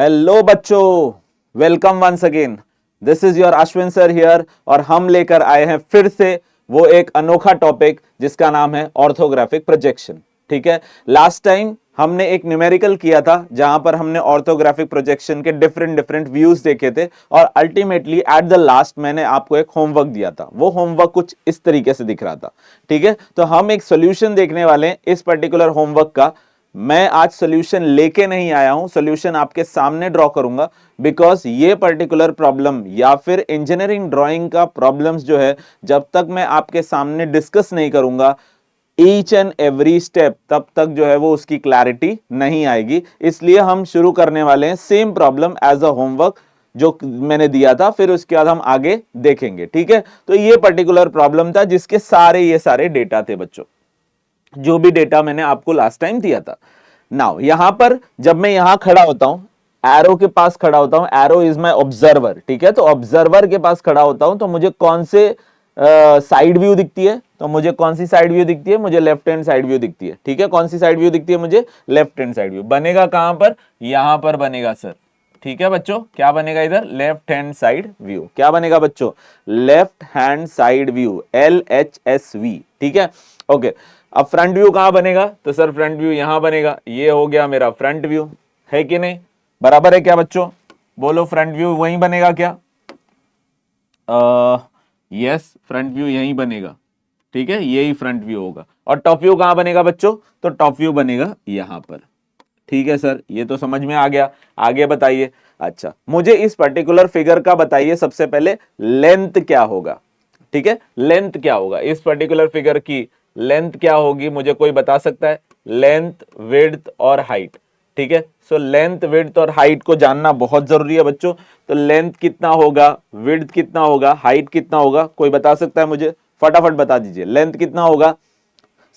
Hello बच्चों, welcome once again. This is your Ashwin sir here और हम लेकर आए हैं फिर से वो एक अनोखा टॉपिक जिसका नाम है ऑर्थोग्राफिक प्रोजेक्शन। ठीक है, लास्ट टाइम हमने एक न्यूमेरिकल किया था जहां पर हमने ऑर्थोग्राफिक प्रोजेक्शन के डिफरेंट डिफरेंट व्यूज देखे थे और अल्टीमेटली एट द लास्ट मैंने आपको एक होमवर्क दिया था। वो होमवर्क कुछ इस तरीके से दिख रहा था। ठीक है, तो हम एक सोल्यूशन देखने वाले हैं इस पर्टिकुलर होमवर्क का। मैं आज सॉल्यूशन लेके नहीं आया हूं, सॉल्यूशन आपके सामने ड्रॉ करूंगा बिकॉज ये पर्टिकुलर प्रॉब्लम या फिर इंजीनियरिंग ड्राइंग का प्रॉब्लम्स जो है जब तक मैं आपके सामने डिस्कस नहीं करूंगा ईच एंड एवरी स्टेप, तब तक जो है वो उसकी क्लैरिटी नहीं आएगी। इसलिए हम शुरू करने वाले हैं same problem as a homework जो मैंने दिया था, फिर उसके बाद हम आगे देखेंगे। ठीक है, तो ये पर्टिकुलर प्रॉब्लम था जिसके ये सारे डेटा थे बच्चों, जो भी डेटा मैंने आपको लास्ट टाइम दिया था। नाउ यहां पर जब मैं यहां खड़ा होता हूं, एरो के पास खड़ा होता हूं, एरो इज माय ऑब्जर्वर। ठीक है, तो ऑब्जर्वर के पास खड़ा होता हूं तो मुझे कौन से साइड व्यू दिखती है? तो मुझे कौन सी साइड व्यू दिखती है? मुझे लेफ्ट हैंड साइड व्यू दिखती है। ठीक है, कौन सी साइड व्यू दिखती है? मुझे लेफ्ट हैंड साइड व्यू। बनेगा कहां पर? यहां पर बनेगा सर। ठीक है बच्चों, क्या बनेगा इधर? Left hand side view. क्या बनेगा बच्चों? Left hand side view, LHSV। ठीक है, ओके। अब फ्रंट व्यू कहां बनेगा? तो सर फ्रंट व्यू यहां बनेगा। ये हो गया मेरा फ्रंट व्यू, है कि नहीं? बराबर है क्या बच्चों? बोलो, फ्रंट व्यू वहीं बनेगा क्या? यस, फ्रंट व्यू यहीं बनेगा। ठीक है, यही फ्रंट व्यू होगा। और टॉप व्यू कहां बनेगा बच्चों? तो टॉप व्यू बनेगा यहां पर। ठीक है सर, ये तो समझ में आ गया। आगे बताइए। अच्छा, मुझे इस पर्टिकुलर फिगर का बताइए सबसे पहले लेंथ क्या होगा। ठीक है, लेंथ क्या होगा इस पर्टिकुलर फिगर की? लेंथ क्या होगी मुझे कोई बता सकता है? लेंथ, विड्थ और हाइट। ठीक है, सो लेंथ, विड्थ और हाइट को जानना बहुत जरूरी है बच्चों। तो लेंथ कितना होगा, विड्थ कितना होगा, हाइट कितना होगा? कोई बता सकता है मुझे? फटाफट बता दीजिए, लेंथ कितना होगा?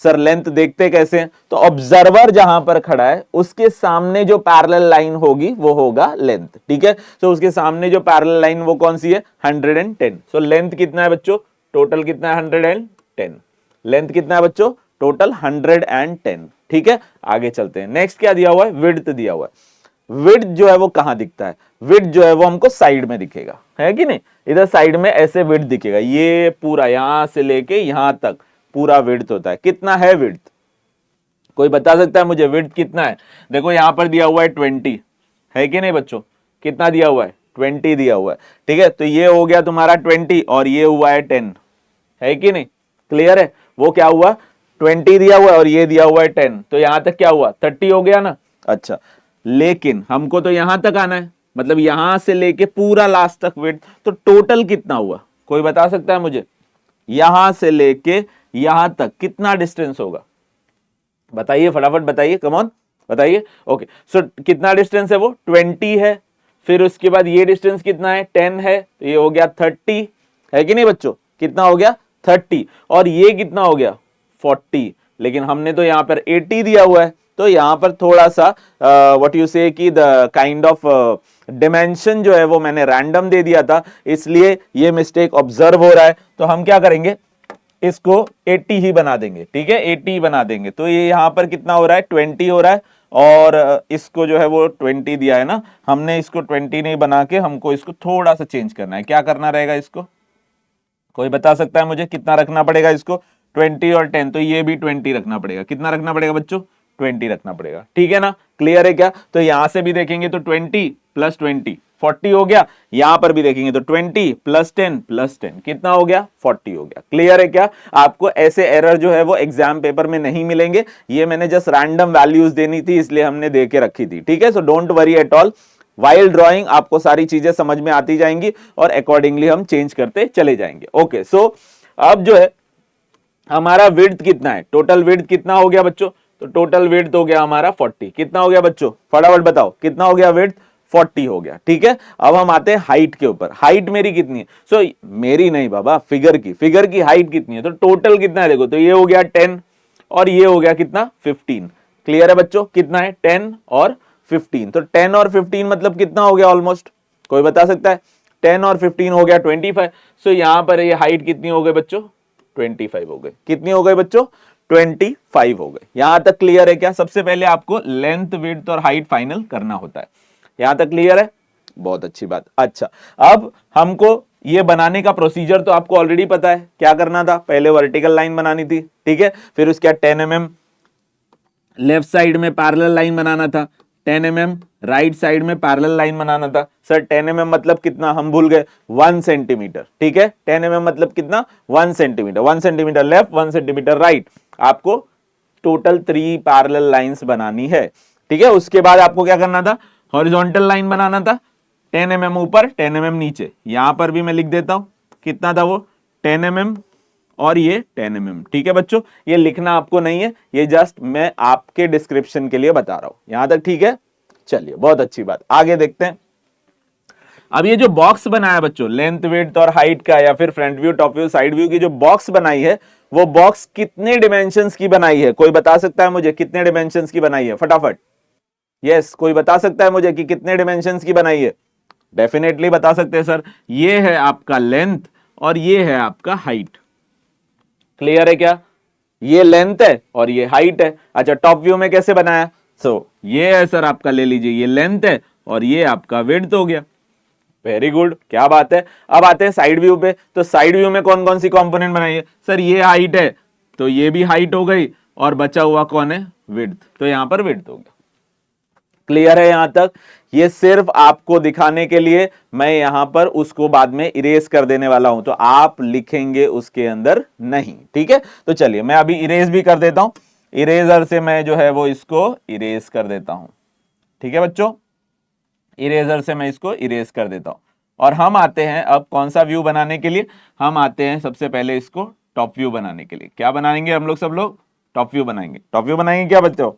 सर लेंथ देखते कैसे हैं? तो ऑब्जर्वर जहां पर खड़ा है उसके सामने जो पैरेलल लाइन होगी वो होगा लेंथ। ठीक है, तो उसके सामने जो पैरेलल लाइन वो कौन सी है? 110। सो लेंथ कितना है बच्चों? टोटल कितना है? 110। लेंथ कितना है बच्चों? टोटल 110। ठीक है, आगे चलते हैं। नेक्स्ट क्या दिया हुआ है? विड्थ दिया हुआ है। विड्थ जो है वो कहां दिखता है? विड्थ जो है वो हमको साइड में दिखेगा, है कि नहीं? इधर साइड में ऐसे विड्थ दिखेगा, ये पूरा यहां से लेके यहां तक पूरा विड्थ होता है। कितना है विड्थ? कोई बता सकता है मुझे विड्थ कितना है? देखो यहां पर दिया हुआ है 20, है कि नहीं बच्चों? कितना दिया हुआ है? 20 दिया हुआ है। ठीक है, तो ये हो गया तुम्हारा 20 और ये हुआ है 10, है कि नहीं? क्लियर है? वो क्या हुआ? 20 दिया हुआ है और ये दिया हुआ है 10, तो यहां तक क्या हुआ? 30 हो गया ना। अच्छा, लेकिन हमको तो यहां तक आना है, मतलब यहां से लेके पूरा लास्ट तक विड्थ, तो टोटल कितना हुआ? कोई बता सकता है मुझे? यहां से लेके यहां तक कितना डिस्टेंस होगा? बताइए, फटाफट बताइए, कम ऑन बताइए। ओके, सो कितना डिस्टेंस है? वो 20 है। फिर उसके बाद ये डिस्टेंस कितना है? 10 है, तो ये हो गया 30, है कि नहीं बच्चों? कितना हो गया? 30। और ये कितना हो गया? 40। लेकिन हमने तो यहां पर 80 दिया हुआ है, तो यहां पर थोड़ा सा व्हाट यू से कि द काइंड ऑफ डिमेंशन जो है वो मैंने रैंडम दे दिया था, इसलिए ये मिस्टेक ऑब्जर्व हो रहा है। तो हम क्या करेंगे, इसको 80 ही बना देंगे। ठीक है, 80 ही बना देंगे। तो ये यहां पर कितना हो रहा है? 20 हो रहा है। और इसको जो है वो 20 दिया है ना, हमने इसको 20 नहीं बना के हमको इसको थोड़ा सा चेंज करना है। क्या करना रहेगा इसको? कोई बता सकता है मुझे कितना रखना पड़ेगा इसको? 20 और 10, तो ये भी 20 रखना पड़ेगा। कितना रखना पड़ेगा बच्चों? 20 रखना पड़ेगा। ठीक है ना? क्लियर है क्या? तो यहां से भी देखेंगे तो 20 प्लस 20 40 हो गया। यहां पर भी देखेंगे तो 20 प्लस 10 प्लस 10 कितना हो गया? 40 हो गया। क्लियर है क्या? आपको ऐसे एरर जो है वो एग्जाम पेपर में नहीं मिलेंगे। ये मैंने जस्ट रैंडम वैल्यूज देनी थी इसलिए हमने दे के रखी थी। ठीक है, so don't worry at all. While drawing आपको सारी चीजें समझ में आती जाएंगी और अकॉर्डिंगली हम चेंज करते चले जाएंगे। ओके, सो अब जो है हमारा विड्थ कितना है? टोटल विड्थ कितना हो गया बच्चों? तो टोटल विड्थ हो गया हमारा 40। कितना हो गया बच्चों? फटाफट बताओ, कितना हो गया विड्थ? 40 हो गया। ठीक है, अब हम आते हैं हाइट के ऊपर। हाइट मेरी कितनी है? सो मेरी नहीं बाबा, फिगर की हाइट कितनी है? तो टोटल कितना है देखो, तो ये हो गया 10 और ये हो गया कितना? 15। क्लियर है बच्चों? कितना है? 10 और 15। तो 10 और 15 मतलब कितना हो गया ऑलमोस्ट? कोई बता सकता है? 10 और 15 हो गया 25। सो यहां पर ये हाइट कितनी हो गई बच्चों? 25 हो गए। कितनी हो गई बच्चों? 25 हो गए। यहां तक क्लियर है क्या? सबसे पहले आपको लेंथ, विड्थ और हाइट फाइनल करना होता है। यहां तक क्लियर है? बहुत अच्छी बात। अच्छा, अब हमको ये बनाने का प्रोसीजर तो आपको ऑलरेडी पता है, क्या करना था, पहले वर्टिकल लाइन बनानी थी, ठीक है, फिर उसके बाद 10 mm लेफ्ट साइड में पैरेलल लाइन बनाना था, 10 mm राइट साइड में पैरेलल लाइन बनाना था। सर 10 mm मतलब कितना, हम भूल गए, 1 सेंटीमीटर, ठीक है, 10 mm मतलब कितना, 1 centimetre, 1 centimetre left, 1 centimetre right. आपको टोटल 3 पैरेलल लाइंस बनानी है, ठीक है। उसके बाद आपको क्या करना था, हॉरिजॉन्टल लाइन बनाना था, 10 mm ऊपर 10 mm नीचे। यहां पर भी मैं लिख देता हूं कितना था वो, 10 mm और ये 10 mm, ठीक है बच्चों। ये लिखना आपको नहीं है, ये जस्ट मैं आपके डिस्क्रिप्शन के लिए बता रहा हूं, यहां तक ठीक है। चलिए बहुत अच्छी बात, आगे देखते हैं। अब ये जो बॉक्स बनाया बच्चों, लेंथ विड्थ और हाइट का, या फिर front view top view side view की जो बॉक्स बनाई है, वो बॉक्स कितने डिमेंशंस की बनाई है? कोई बता सकता है मुझे कितने डिमेंशंस की बनाई है? फटाफट, यस, कोई बता सकता है मुझे कि कितने डिमेंशंस की बनाई है? डेफिनेटली बता सकते हैं सर, ये है आपका लेंथ और ये है आपका हाइट। क्लियर है क्या? ये लेंथ है और ये हाइट है। अच्छा, टॉप व्यू में कैसे बनाया? ये है सर आपका, ले लीजिए, ये लेंथ है और ये आपका विड्थ हो गया। वेरी गुड, क्या बात है। अब आते हैं साइड व्यू पे, तो साइड व्यू में कौन कौन सी कंपोनेंट बनाई है? सर ये हाइट है तो ये भी हाइट हो गई, और बचा हुआ कौन है? विड्थ, तो यहां पर विड्थ हो गया। क्लियर है यहां तक? ये सिर्फ आपको दिखाने के लिए मैं यहां पर उसको बाद में इरेज कर देने वाला हूं, तो आप लिखेंगे उसके अंदर नहीं, ठीक है। तो चलिए मैं अभी इरेज भी कर देता हूं, इरेजर से मैं जो है वो इसको इरेज कर देता हूं, ठीक है बच्चों, इरेजर से मैं इसको इरेज कर देता हूं। और हम आते हैं अब कौन सा व्यू बनाने के लिए, हम आते हैं सबसे पहले इसको टॉप व्यू बनाने के लिए। क्या बनाएंगे हम लोग? सब लोग टॉप व्यू बनाएंगे। टॉप व्यू बनाएंगे क्या बच्चों?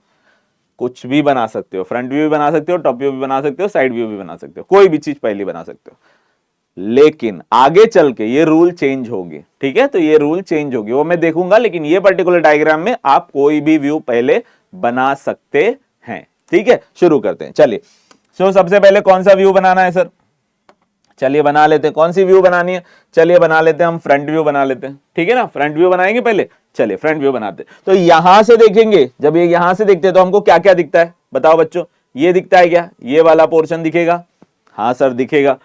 कुछ भी बना सकते हो, फ्रंट व्यू भी बना सकते हो, टॉप व्यू भी बना सकते हो, साइड व्यू भी बना सकते हो, कोई भी चीज पहले बना सकते हो। लेकिन आगे चल के ये रूल चेंज होगी, ठीक है, तो ये रूल चेंज होगी, वो मैं देखूंगा, लेकिन ये पर्टिकुलर डायग्राम में आप कोई भी व्यू पहले बना सकते हैं, ठीक है। शुरू करते हैं, चलिए। सबसे पहले कौन सा व्यू बनाना है सर? चलिए बना लेते हैं, कौन सी व्यू बनानी है? चलिए बना लेते हैं, हम फ्रंट व्यू बना लेते हैं, ठीक है ना, फ्रंट व्यू बनाएंगे पहले। चलिए फ्रंट व्यू बनाते हैं। तो यहां से देखेंगे, जब ये यहां से देखते हैं तो हमको क्या क्या दिखता है बताओ बच्चों? ये दिखता है क्या? ये वाला पोर्शन दिखेगा? हाँ सर दिखेगा।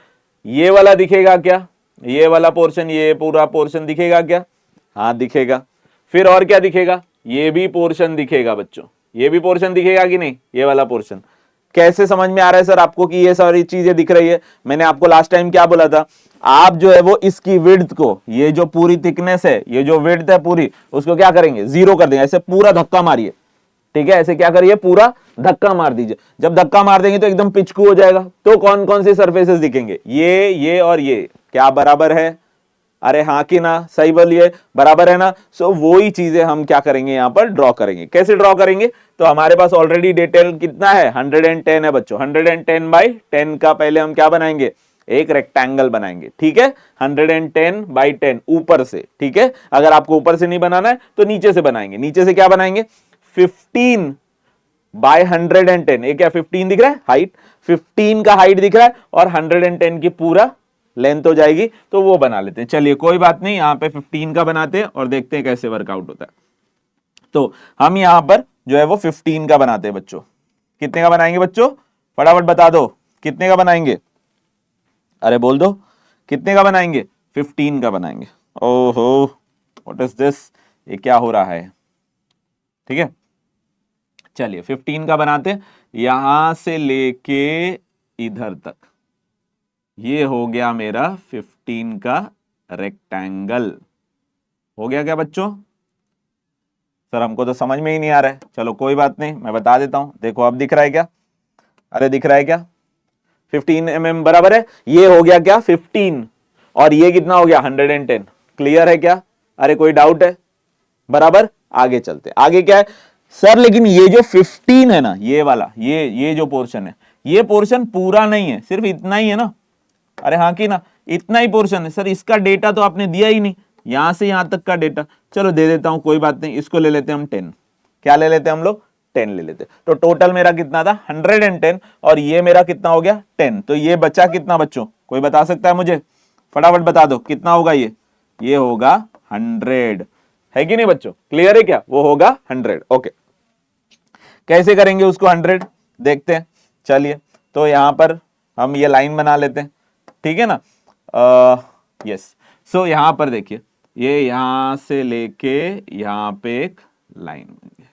ये वाला दिखेगा क्या? ये वाला पोर्शन, ये पूरा पोर्शन दिखेगा क्या? हाँ दिखेगा। फिर और क्या दिखेगा? ये भी पोर्शन दिखेगा बच्चों, ये भी पोर्शन दिखेगा कि नहीं? ये वाला पोर्शन। कैसे समझ में आ रहा है सर आपको कि ये सारी चीजें दिख रही है? मैंने आपको लास्ट टाइम क्या बोला था, आप जो है वो इसकी विड्थ को, ये जो पूरी थिकनेस है, ये जो विड्थ है पूरी, उसको क्या करेंगे? 0 कर देंगे। ऐसे पूरा धक्का मारिए, ठीक है, ऐसे क्या करिए? पूरा धक्का मार दीजिए। जब धक्का मार देंगे तो एकदम पिचकू हो जाएगा। तो कौन कौन से सर्फेसेस दिखेंगे? ये और ये। क्या बराबर है? अरे हाँ कि ना? सही बोलिए, बराबर है ना? वो ही चीजें हम क्या करेंगे यहां पर ड्रॉ करेंगे। कैसे ड्रॉ करेंगे? तो हमारे पास ऑलरेडी डिटेल कितना है? 110 है बच्चों। 110 बाई 10 का पहले हम क्या बनाएंगे? एक रेक्टेंगल बनाएंगे, ठीक है। 110 बाई 10 ऊपर से, ठीक है। अगर आपको ऊपर से नहीं बनाना है तो नीचे से बनाएंगे। नीचे से क्या बनाएंगे? 15 बाय 110। ये क्या 15 दिख रहा है? हाइट 15 का हाइट दिख रहा है, और 110 की पूरा लेंथ हो जाएगी, तो वो बना लेते हैं। चलिए कोई बात नहीं, यहां पे 15 का बनाते हैं और देखते हैं कैसे वर्कआउट होता है। तो हम यहां पर जो है वो 15 का बनाते हैं बच्चों। कितने का बनाएंगे बच्चों? फटाफट बता दो, कितने का बनाएंगे? अरे बोल दो, कितने का बनाएंगे? 15 का बनाएंगे। ओहो, व्हाट इज दिस? ये क्या हो रहा है? ठीक है, चलिए 15 का बनाते हैं। यहां से लेके इधर तक ये हो गया मेरा 15 का रेक्टेंगल। हो गया क्या बच्चों? सर हमको तो समझ में ही नहीं आ रहा है। चलो कोई बात नहीं, मैं बता देता हूं। देखो अब दिख रहा है क्या? अरे दिख रहा है क्या? 15 mm बराबर है। ये हो गया क्या? 15, और ये कितना हो गया? 110। क्लियर है क्या? अरे कोई डाउट है? बराबर। आगे चलते, आगे क्या है सर? लेकिन ये जो 15 है ना, ये वाला, ये जो पोर्शन है, ये पोर्शन पूरा नहीं है, सिर्फ इतना ही है ना? अरे हाँ कि ना? इतना ही पोर्शन है सर। इसका डेटा तो आपने दिया ही नहीं, यहां से यहां तक का डेटा। चलो दे देता हूं, कोई बात नहीं। इसको ले लेते हैं हम 10। क्या ले लेते हैं हम लोग? 10 ले लेते। तो टोटल मेरा कितना था? 110, और ये मेरा कितना हो गया? 10। तो ये बचा कितना बच्चों? कोई बता सकता है मुझे? फटाफट बता दो कितना होगा ये होगा 100, है कि नहीं बच्चों? क्लियर है क्या? वो होगा 100। ओके, कैसे करेंगे उसको 100 देखते हैं। चलिए तो यहां पर हम ये लाइन बना लेते हैं, ठीक है ना। यस, सो यहां पर देखिए, ये यहां से लेके यहां पे एक लाइन बन गई,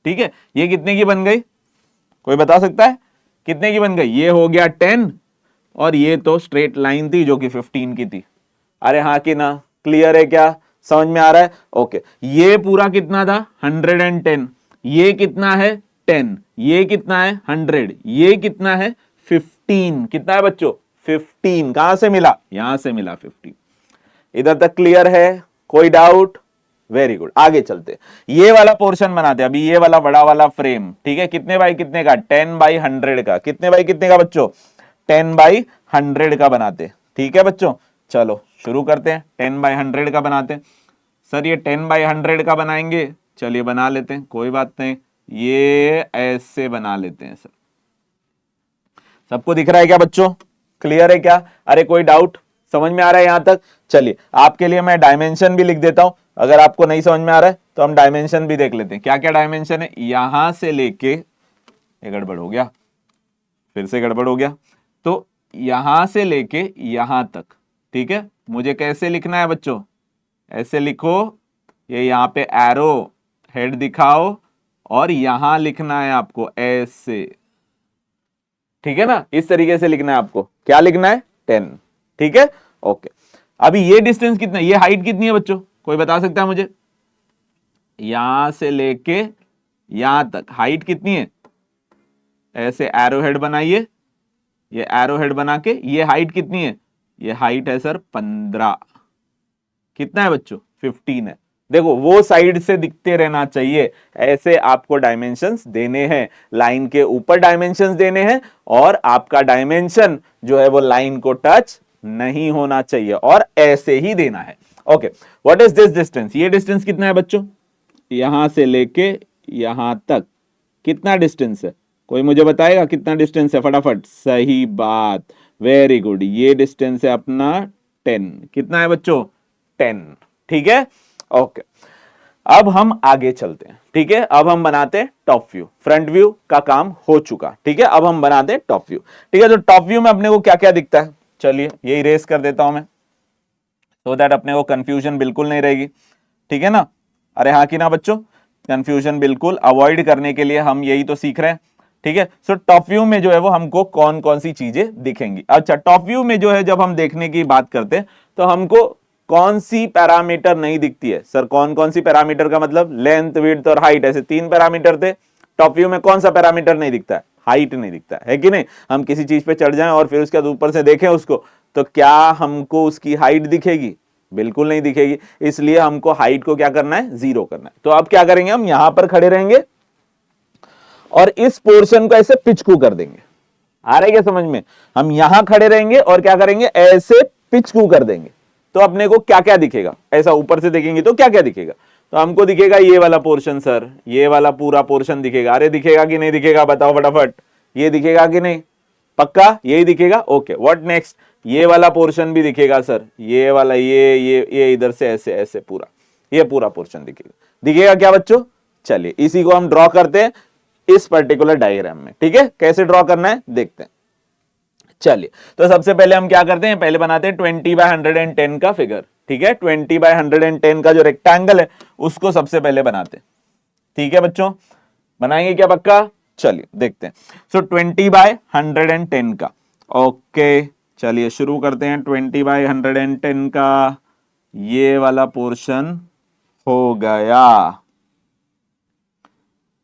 ठीक है। ये कितने की बन गई, कोई बता सकता है कितने की बन गई? ये हो गया 10 और ये तो स्ट्रेट लाइन थी जो कि 15 की थी। अरे हाँ कि ना, क्लियर है क्या, समझ में आ रहा है? ओके, ये पूरा कितना था 110, ये कितना है 10, ये कितना है 100, ये कितना है 15, कितना है बच्चों 15, कहां से मिला, यहां से मिला 15। इधर तक क्लियर है, कोई डाउट? वेरी गुड, आगे चलते, ये वाला पोर्शन बनाते अभी, ये वाला बड़ा वाला फ्रेम, ठीक है, कितने बाई कितने का, 10/100 का, कितने बाई कितने का बच्चों, 10/100 का बनाते, ठीक है बच्चों। चलो शुरू करते हैं, 10/100 का बनाते हैं। सर ये 10/100 का बनाएंगे, चलिए बना लेते हैं, कोई बात नहीं, ये ऐसे बना लेते हैं सर। सबको दिख रहा है क्या बच्चों, क्लियर है क्या? अरे कोई डाउट, समझ में आ रहा है यहां तक? चलिए आपके लिए मैं डायमेंशन भी लिख देता हूं, अगर आपको नहीं समझ में आ रहा है तो हम डायमेंशन भी देख लेते हैं। क्या क्या डायमेंशन है, यहां से लेके, ये गड़बड़ हो गया, फिर से गड़बड़ हो गया, तो यहां से लेके यहां तक, ठीक है। मुझे कैसे लिखना है बच्चों, ऐसे लिखो, ये यहां पे एरो हेड दिखाओ और यहां लिखना है आपको ऐसे, ठीक है ना, इस तरीके से लिखना है आपको। क्या लिखना है 10, ठीक है, ओके। अभी ये डिस्टेंस कितना है, ये हाइट कितनी है बच्चों, कोई बता सकता है मुझे? यहां से लेके यहां तक हाइट कितनी है, ऐसे एरो हेड बनाइए, ये एरो हेड बना के, ये हाइट कितनी है, ये हाइट है सर 15, कितना है बच्चों 15 है। देखो वो साइड से दिखते रहना चाहिए, ऐसे आपको डायमेंशंस देने हैं, लाइन के ऊपर डायमेंशंस देने हैं और आपका डायमेंशन जो है वो लाइन को टच नहीं होना चाहिए और ऐसे ही देना है। Okay, what is this distance, ये डिस्टेंस कितना है बच्चों, यहां से लेके यहां तक कितना डिस्टेंस है, कोई मुझे बताएगा कितना डिस्टेंस है फटाफट? सही बात, वेरी गुड, ये डिस्टेंस है अपना 10, कितना है बच्चों 10, ठीक है, ओके। अब हम आगे चलते हैं, ठीक है, अब हम बनाते हैं टॉप व्यू, फ्रंट व्यू का काम हो चुका, ठीक है, अब हम बनाते हैं टॉप व्यू, ठीक है। तो टॉप व्यू में अपने को क्या क्या दिखता है, चलिए ये इरेज कर देता हूं मैं, सो दैट अपने को कंफ्यूजन बिल्कुल नहीं रहेगी, ठीक है ना। अरे हाँ कि ना बच्चों, कंफ्यूजन बिल्कुल अवॉइड करने के लिए हम यही तो सीख रहे हैं, ठीक है। सो टॉप व्यू में जो है वो हमको कौन कौन सी चीजें दिखेंगी। अच्छा, टॉप व्यू में जो है जब हम देखने की बात करते हैं तो हमको कौन सी पैरामीटर नहीं दिखती है सर, कौन कौन सी पैरामीटर का मतलब, लेंथ विड्थ और हाइट, ऐसे 3 पैरामीटर थे। टॉप व्यू में कौन सा पैरामीटर नहीं दिखता है, हाइट नहीं दिखता है कि नहीं। हम किसी चीज पे चढ़ जाएं और फिर उसके बाद ऊपर से देखें उसको, तो क्या हमको उसकी हाइट दिखेगी, बिल्कुल नहीं दिखेगी, इसलिए हमको हाइट को क्या करना है, 0 करना है। तो अब क्या करेंगे, हम यहां पर खड़े रहेंगे और इस पोर्शन को ऐसे पिचकू कर देंगे, आ रहा है क्या समझ में? हम यहां खड़े रहेंगे और क्या करेंगे, ऐसे पिचकू कर देंगे, तो अपने को क्या क्या दिखेगा, ऐसा ऊपर से देखेंगे तो क्या क्या दिखेगा, तो हमको दिखेगा ये वाला पोर्शन सर, ये वाला पूरा पोर्शन दिखेगा। अरे दिखेगा कि नहीं दिखेगा, बताओ फटाफट, ये दिखेगा कि नहीं, पक्का यही दिखेगा, ओके। व्हाट नेक्स्ट, ये वाला पोर्शन भी दिखेगा सर, ये वाला, ये इधर से ऐसे ऐसे पूरा, ये पूरा पोर्शन दिखेगा, दिखेगा क्या बच्चों? चलिए इसी को हम ड्रॉ करते हैं इस पर्टिकुलर डायग्राम में, ठीक है, कैसे ड्रॉ करना है देखते हैं। चलिए तो सबसे पहले हम क्या करते हैं, पहले बनाते हैं 20/110 का फिगर, ठीक है। 20/110 का जो रेक्टेंगल है उसको सबसे पहले बनाते हैं, ठीक है बच्चों, बनाएंगे क्या पक्का? चलिए देखते हैं। सो 20/110 का, ओके, चलिए शुरू करते हैं। 20/110 का ये वाला पोर्शन हो गया,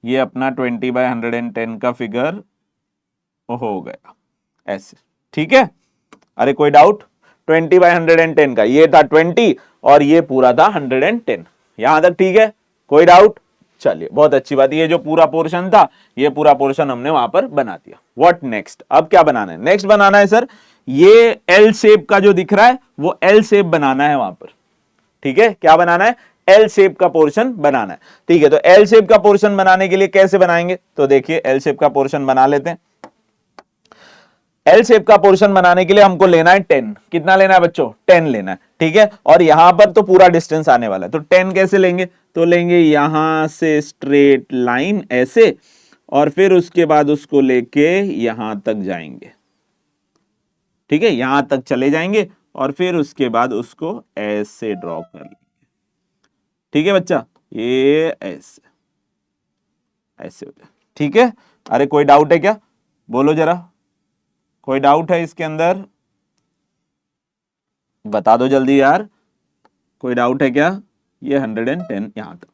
ये अपना 20/110 का फिगर हो गया ऐसे, ठीक है। अरे कोई डाउट, 20/110 का ये था 20 और ये पूरा था 110, यहां तक ठीक है, कोई डाउट? चलिए बहुत अच्छी बात, ये जो पूरा पोर्शन था ये पूरा पोर्शन हमने वहां पर बना दिया। व्हाट नेक्स्ट, अब क्या बनाना है, नेक्स्ट बनाना है सर, ये एल शेप का जो दिख रहा है वो एल शेप बनाना है वहां पर, ठीक है। क्या बनाना है, एल शेप का पोर्शन बनाना है, ठीक है। तो एल शेप का पोर्शन बनाने के लिए कैसे बनाएंगे, तो देखिए एल शेप का पोर्शन बना लेते हैं। एल शेप का पोर्शन बनाने के लिए हमको लेना है 10, कितना लेना है बच्चों, 10 लेना है, ठीक है। और यहां पर तो पूरा डिस्टेंस आने वाला है, तो 10 कैसे लेंगे, तो लेंगे यहां से स्ट्रेट लाइन ऐसे और फिर उसके बाद उसको लेके यहां तक जाएंगे, ठीक है, यहां तक चले जाएंगे और फिर उसके बाद उसको ऐसे ड्रॉ कर लेंगे, ठीक है बच्चा, ये ऐसे ऐसे हो जाए, ठीक है। अरे कोई डाउट है क्या, बोलो जरा, कोई डाउट है इसके अंदर, बता दो जल्दी यार, कोई डाउट है क्या। ये 110 यहां तक,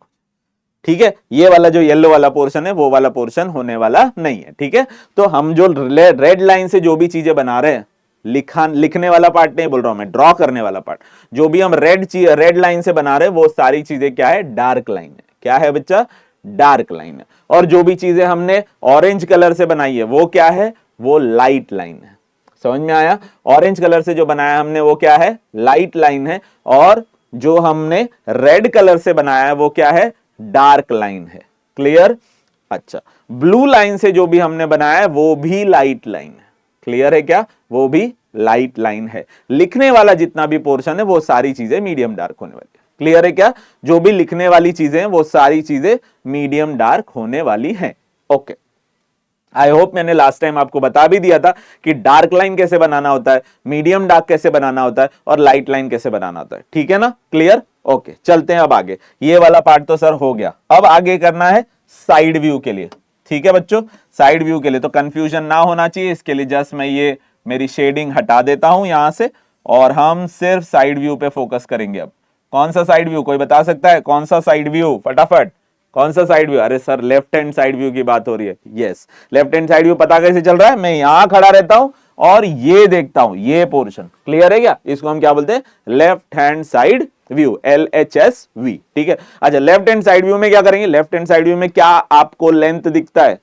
ठीक है। ये वाला जो येलो वाला पोर्शन है वो वाला पोर्शन होने वाला नहीं है, ठीक है। तो हम जो रेड लाइन से जो भी चीजें बना रहे हैं, लिखने वाला पार्ट नहीं बोल रहा हूं मैं, ड्रॉ करने वाला पार्ट, जो भी हम रेड लाइन से बना रहे हैं वो सारी चीजें क्या है, डार्क लाइन है। क्या है बच्चा, डार्क लाइन है। और जो भी चीजें हमने ऑरेंज कलर से बनाई है वो क्या है, वो लाइट लाइन है। समझ में आया, ऑरेंज कलर से जो बनाया हमने वो क्या है, लाइट लाइन है। और जो हमने रेड कलर से बनाया है वो क्या है, डार्क लाइन है। क्लियर। अच्छा, ब्लू लाइन से जो भी हमने बनाया है वो भी लाइट लाइन है। क्लियर है क्या, वो भी लाइट लाइन है। लिखने वाला जितना भी पोर्शन है वो सारी चीजें मीडियम डार्क होने वाली है। क्लियर है क्या, जो भी लिखने वाली चीजें हैं वो सारी चीजें मीडियम डार्क होने वाली हैं। ओके, आई होप मैंने लास्ट टाइम आपको बता भी दिया था कि डार्क लाइन कैसे बनाना होता है, मीडियम डार्क कैसे बनाना होता है और लाइट लाइन कैसे बनाना होता है, ठीक है ना। क्लियर। ओके, चलते हैं अब आगे। ये वाला पार्ट तो सर हो गया, अब आगे करना है साइड व्यू के लिए, ठीक है बच्चों। साइड व्यू के लिए तो कंफ्यूजन ना होना चाहिए, इसके लिए जस्ट मैं ये मेरी शेडिंग हटा देता हूं यहां से और हम सिर्फ साइड व्यू पे फोकस करेंगे। अब कौन सा साइड व्यू, कोई बता सकता है कौन सा साइड व्यू, फटाफट कौन सा साइड व्यू। अरे sir left hand side view की बात हो रही है। Yes, left hand side view पता कैसे चल रहा है, मैं यहां खड़ा रहता हूं और ये देखता हूं ये पोर्शन। क्लियर है क्या, इसको हम क्या बोलते हैं, left hand side view, LHSV, ठीक है। अच्छा, लेफ्ट हैंड साइड व्यू में क्या करेंगे, लेफ्ट हैंड साइड व्यू में क्या आपको लेंथ दिखता है,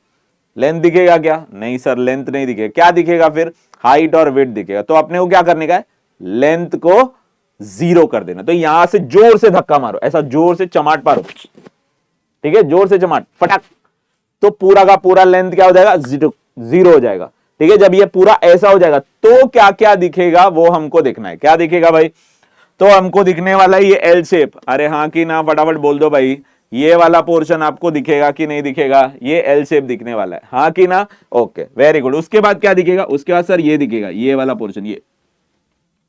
लेंथ दिखेगा क्या, नहीं सर लेंथ नहीं दिखेगा, क्या दिखेगा फिर, हाइट और विड्थ दिखेगा। तो अपने को क्या करने का है, लेंथ को 0 कर देना। तो यहां से जोर से धक्का मारो, ऐसा जोर से चमाट मारो, ठीक है, जोर से चमाट फटाक, तो पूरा का पूरा लेंथ क्या हो जाएगा, 0 हो जाएगा, ठीक है। जब ये पूरा ऐसा हो जाएगा तो क्या क्या दिखेगा वो हमको देखना है। क्या दिखेगा भाई, तो हमको दिखने वाला है ये एल शेप। अरे हाँ कि ना, फटाफट बोल दो भाई, ये वाला पोर्शन आपको दिखेगा कि नहीं दिखेगा, ये एल शेप दिखने वाला है, हाँ कि ना। Okay, very good. उसके बाद क्या दिखेगा, उसके बाद सर ये दिखेगा, ये वाला पोर्शन, ये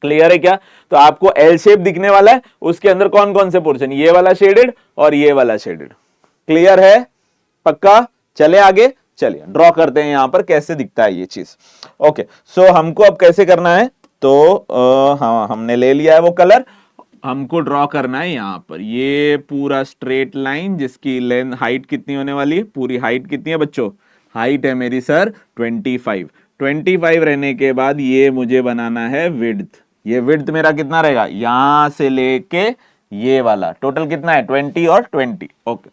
क्लियर है क्या। तो आपको एल शेप दिखने वाला है, उसके अंदर कौन कौन से पोर्शन, ये वाला शेडेड और ये वाला शेडेड। क्लियर है, पक्का। चले आगे, चलिए ड्रॉ करते हैं यहां पर कैसे दिखता है ये चीज। ओके, सो हमको अब कैसे करना है, तो हाँ हमने ले लिया है वो कलर, हमको ड्रॉ करना है यहां पर ये पूरा स्ट्रेट लाइन जिसकी लेंथ, हाइट कितनी होने वाली है, पूरी हाइट कितनी है बच्चों, हाइट है मेरी सर 25 रहने के बाद ये मुझे बनाना है विड्थ। ये विड्थ मेरा कितना रहेगा, यहां से लेके ये वाला टोटल कितना है 20 और 20। ओके,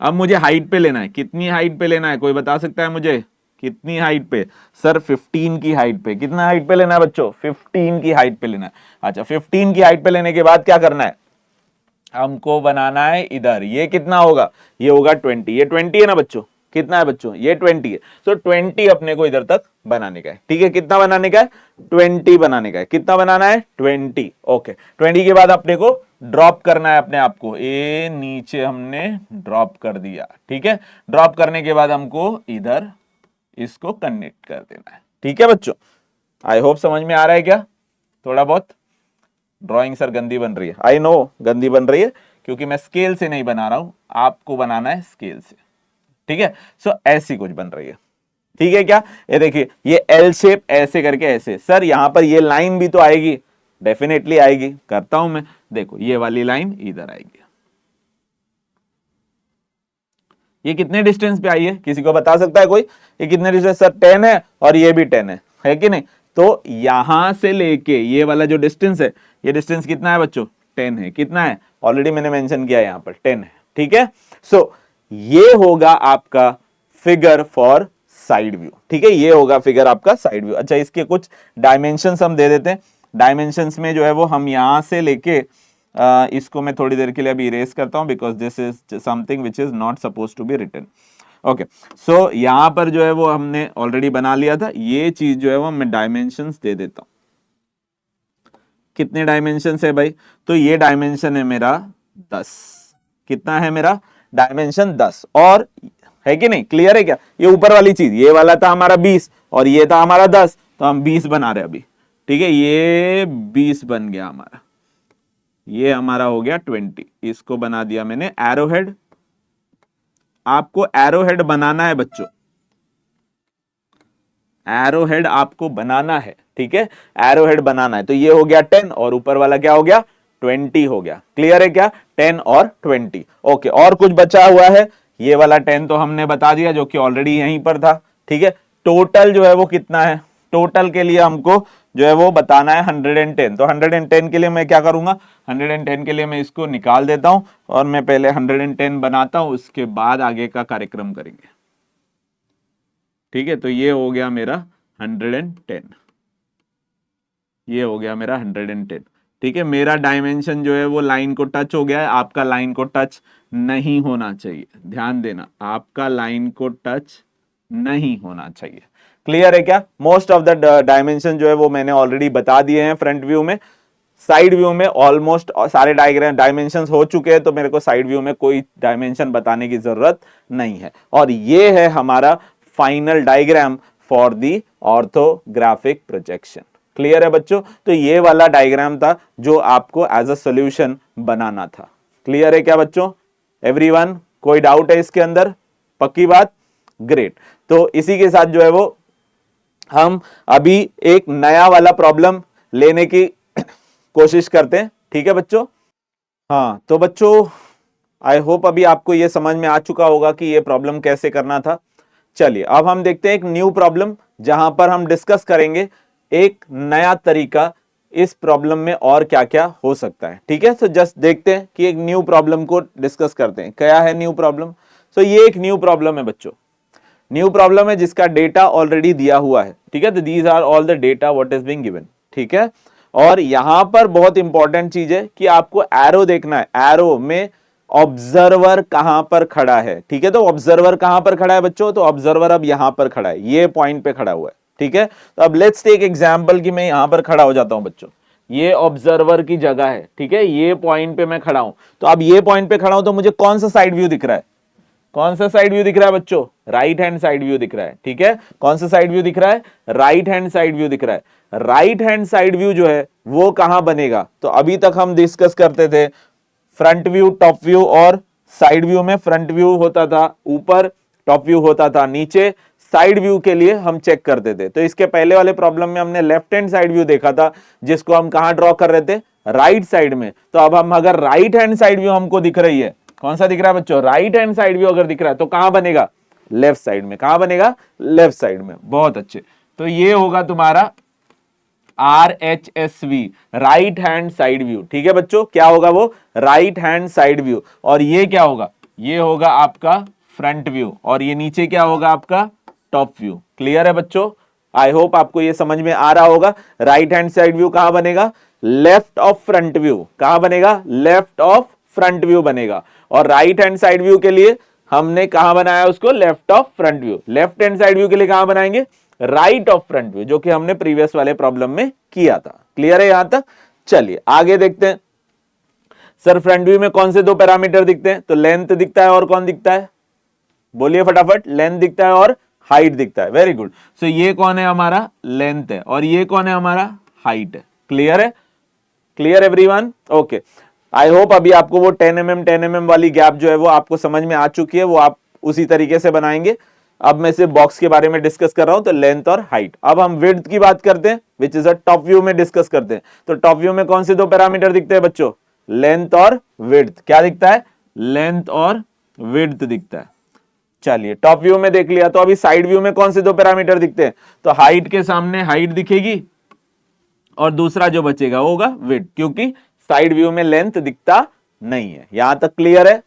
अब मुझे हाइट पे लेना है, कितनी हाइट पे लेना है, कोई बता सकता है मुझे, कितनी हाइट पे, सर 15 की हाइट पे। कितना हाइट पे लेना है बच्चों, 15 की हाइट पे लेना है। अच्छा, 15 की हाइट पे लेने के बाद क्या करना है, हमको बनाना है इधर, ये कितना होगा, ये होगा 20, ये 20 है ना बच्चों, कितना है बच्चों, ये 20 है। तो 20 अपने को इधर तक बनाने का है, ठीक है। कितना बनाने का है, 20 बनाने का है। कितना बनाना है, 20। ओके, 20 के बाद अपने को ड्रॉप करना है अपने आप को, ये नीचे हमने ड्रॉप कर दिया, ठीक है। ड्रॉप करने के बाद हमको इधर इसको कनेक्ट कर देना है, ठीक है बच्चों। आई होप समझ में आ रहा है क्या, थोड़ा बहुत। ड्राइंग सर गंदी बन रही है, आई नो गंदी बन रही है, क्योंकि मैं स्केल से नहीं बना रहा हूं, आपको बनाना है स्केल से, ठीक है। सो ऐसी कुछ बन रही है, ठीक है क्या। ये देखिए, ये एल शेप ऐसे करके ऐसे, सर यहां पर ये लाइन भी तो आएगी, डेफिनेटली आएगी, करता हूं मैं। देखो ये वाली लाइन इधर आएगी, ये कितने डिस्टेंस पे आई है, किसी को बता सकता है कोई, ये कितने डिस्टेंस, सर 10 है और ये भी 10 है कि नहीं। तो यहां से लेके ये वाला जो डिस्टेंस है, ये डिस्टेंस कितना है बच्चों, 10 है। कितना है, ऑलरेडी मैंने मेंशन किया यहां पर 10 है, ठीक है। सो ये होगा आपका फिगर फॉर साइड व्यू, ठीक है, ये होगा फिगर आपका साइड व्यू। अच्छा, इसके कुछ डायमेंशंस हम दे देते हैं। डायमेंशंस में जो है वो हम यहां से लेके इसको मैं थोड़ी देर के लिए अभी इरेज करता हूं, because this is something which is not suppose to be written. Okay, so यहां पर जो है वो हमने ऑलरेडी बना लिया था, ये चीज जो है वो मैं डायमेंशंस दे देता हूं। कितने डायमेंशंस है भाई, तो ये डायमेंशन है मेरा 10। कितना है मेरा डायमेंशन, 10। और है कि नहीं, क्लियर है क्या। ये ऊपर वाली चीज, ये वाला था हमारा 20 और ये था हमारा 10, तो हम 20 बना रहे हैं अभी, ठीक है, ये 20 बन गया हमारा, ये हमारा हो गया 20, इसको बना दिया मैंने एरो हेड। आपको एरो हेड बनाना है बच्चों, एरो हेड आपको बनाना है, ठीक है, एरो हेड बनाना है। तो ये हो गया 10 और ऊपर वाला क्या हो गया 20 हो गया, क्लियर है क्या, 10 और 20। ओके, और कुछ बचा हुआ है, ये वाला 10 तो हमने बता दिया जो कि ऑलरेडी यहीं पर था, ठीक है। टोटल जो है वो कितना है, टोटल के लिए हमको जो है वो बताना है 110। तो 110 के लिए मैं क्या करूंगा, 110 के लिए मैं इसको निकाल देता हूं और मैं पहले 110 बनाता हूं, उसके बाद आगे का कार्यक्रम करेंगे, ठीक है। तो ये हो गया मेरा 110, ये हो गया मेरा 110, ठीक है। मेरा डायमेंशन जो है वो लाइन को टच हो गया है, आपका लाइन को टच नहीं होना चाहिए, ध्यान देना, आपका लाइन को टच नहीं होना चाहिए, क्लियर है क्या। मोस्ट ऑफ द डायमेंशन जो है वो मैंने ऑलरेडी बता दिए हैं फ्रंट व्यू में। साइड व्यू में ऑलमोस्ट सारे डायमेंशंस हो चुके हैं, तो मेरे को साइड व्यू में कोई डायमेंशन बताने की जरूरत नहीं है। और ये है हमारा final diagram for the orthographic projection, clear है बच्चों। तो ये वाला डायग्राम था जो आपको एज अ सॉल्यूशन बनाना था, क्लियर है क्या बच्चों, एवरीवन, कोई डाउट है इसके अंदर, पक्की बात, ग्रेट। तो इसी के साथ जो है वो हम अभी एक नया वाला प्रॉब्लम लेने की कोशिश करते हैं, ठीक है बच्चों। हाँ तो बच्चों, आई होप अभी आपको ये समझ में आ चुका होगा कि ये प्रॉब्लम कैसे करना था। चलिए अब हम देखते हैं एक न्यू प्रॉब्लम, जहां पर हम डिस्कस करेंगे एक नया तरीका इस प्रॉब्लम में और क्या क्या हो सकता है, ठीक है। तो जस्ट देखते हैं कि एक न्यू प्रॉब्लम को डिस्कस करते हैं, क्या है न्यू प्रॉब्लम। तो ये एक न्यू प्रॉब्लम है बच्चों, न्यू प्रॉब्लम है जिसका डेटा ऑलरेडी दिया हुआ है, ठीक है। तो these are all the data what is being given, ठीक है। और यहां पर बहुत इंपॉर्टेंट चीज है कि आपको एरो देखना है, एरो में ऑब्जर्वर कहां पर खड़ा है, ठीक है। तो ऑब्जर्वर कहां पर खड़ा है बच्चों, तो ऑब्जर्वर अब यहां पर खड़ा है, ये पॉइंट पे खड़ा हुआ है, ठीक है। तो अब लेट्स टेक एग्जांपल कि मैं यहां पर खड़ा हो जाता हूं बच्चों, ये ऑब्जर्वर की जगह है, ठीक है, ये पॉइंट पे मैं खड़ा हूं। तो अब ये पॉइंट पे खड़ा हूं तो मुझे कौन सा साइड व्यू दिख रहा है, कौन सा साइड व्यू दिख रहा है बच्चों, राइट हैंड साइड व्यू दिख रहा है, ठीक है। कौन सा साइड व्यू दिख रहा है, राइट हैंड साइड व्यू दिख रहा है। राइट हैंड साइड व्यू जो है वो कहां बनेगा, तो अभी तक हम डिस्कस करते थे फ्रंट व्यू, टॉप व्यू और साइड व्यू में फ्रंट व्यू होता था ऊपर, टॉप व्यू होता था नीचे, साइड व्यू के लिए हम चेक करते थे। तो इसके पहले वाले प्रॉब्लम में हमने लेफ्ट हैंड साइड व्यू देखा था, जिसको हम कहां ड्रॉ कर रहे थे, राइट साइड में। तो अब हम अगर राइट हैंड साइड व्यू हमको दिख रही है, कौन सा दिख रहा है बच्चों, राइट हैंड साइड व्यू अगर दिख रहा है तो कहां बनेगा, लेफ्ट साइड में, कहां बनेगा, लेफ्ट साइड में, बहुत अच्छे। तो ये होगा तुम्हारा RHSV, right hand side view, ठीक है बच्चों, क्या होगा वो, राइट हैंड साइड व्यू। और ये क्या होगा, ये होगा आपका फ्रंट व्यू, और ये नीचे क्या होगा आपका टॉप व्यू, क्लियर है बच्चों। आई होप आपको ये समझ में आ रहा होगा। राइट हैंड साइड व्यू कहां बनेगा, लेफ्ट ऑफ फ्रंट व्यू, कहां बनेगा, लेफ्ट ऑफ फ्रंट व्यू बनेगा। और राइट हैंड साइड व्यू के लिए हमने कहां बनाया उसको, left of front view. Left hand side view के लिए कहां बनाएंगे, राइट ऑफ फ्रंट व्यू, जो कि हमने प्रीवियस वाले प्रॉब्लम में किया था, क्लियर है यहां तक। चलिए आगे देखते हैं। सर फ्रंट व्यू में कौन से दो पैरामीटर दिखते हैं, तो लेंथ दिखता है और कौन दिखता है, बोलिए फटाफट, लेंथ दिखता है और हाइट दिखता है, वेरी गुड। सो ये कौन है हमारा, लेंथ है, और ये कौन है हमारा, हाइट है, क्लियर है, clear everyone, okay. I hope अभी आपको वो 10 mm वाली गैप जो है वो आपको समझ में आ चुकी है, वो आप उसी तरीके से बनाएंगे। अब मैं सिर्फ बॉक्स के बारे में डिस्कस कर रहा हूं, तो लेंथ और हाइट। अब हम विड्थ की बात करते हैं, which is a top view में डिस्कस करते हैं। तो टॉप व्यू में कौन से दो पैरामीटर दिखते हैं बच्चों, लेंथ और विड्थ, क्या दिखता है, लेंथ और विड्थ दिखता है। चलिए टॉप व्यू में देख लिया, तो अभी साइड व्यू में कौन से दो पैरामीटर दिखते हैं, तो हाइट के सामने हाइट दिखेगी और दूसरा जो बचेगा वो होगा विड्थ, क्योंकि साइड व्यू में लेंथ दिखता नहीं है। यहां तक क्लियर है,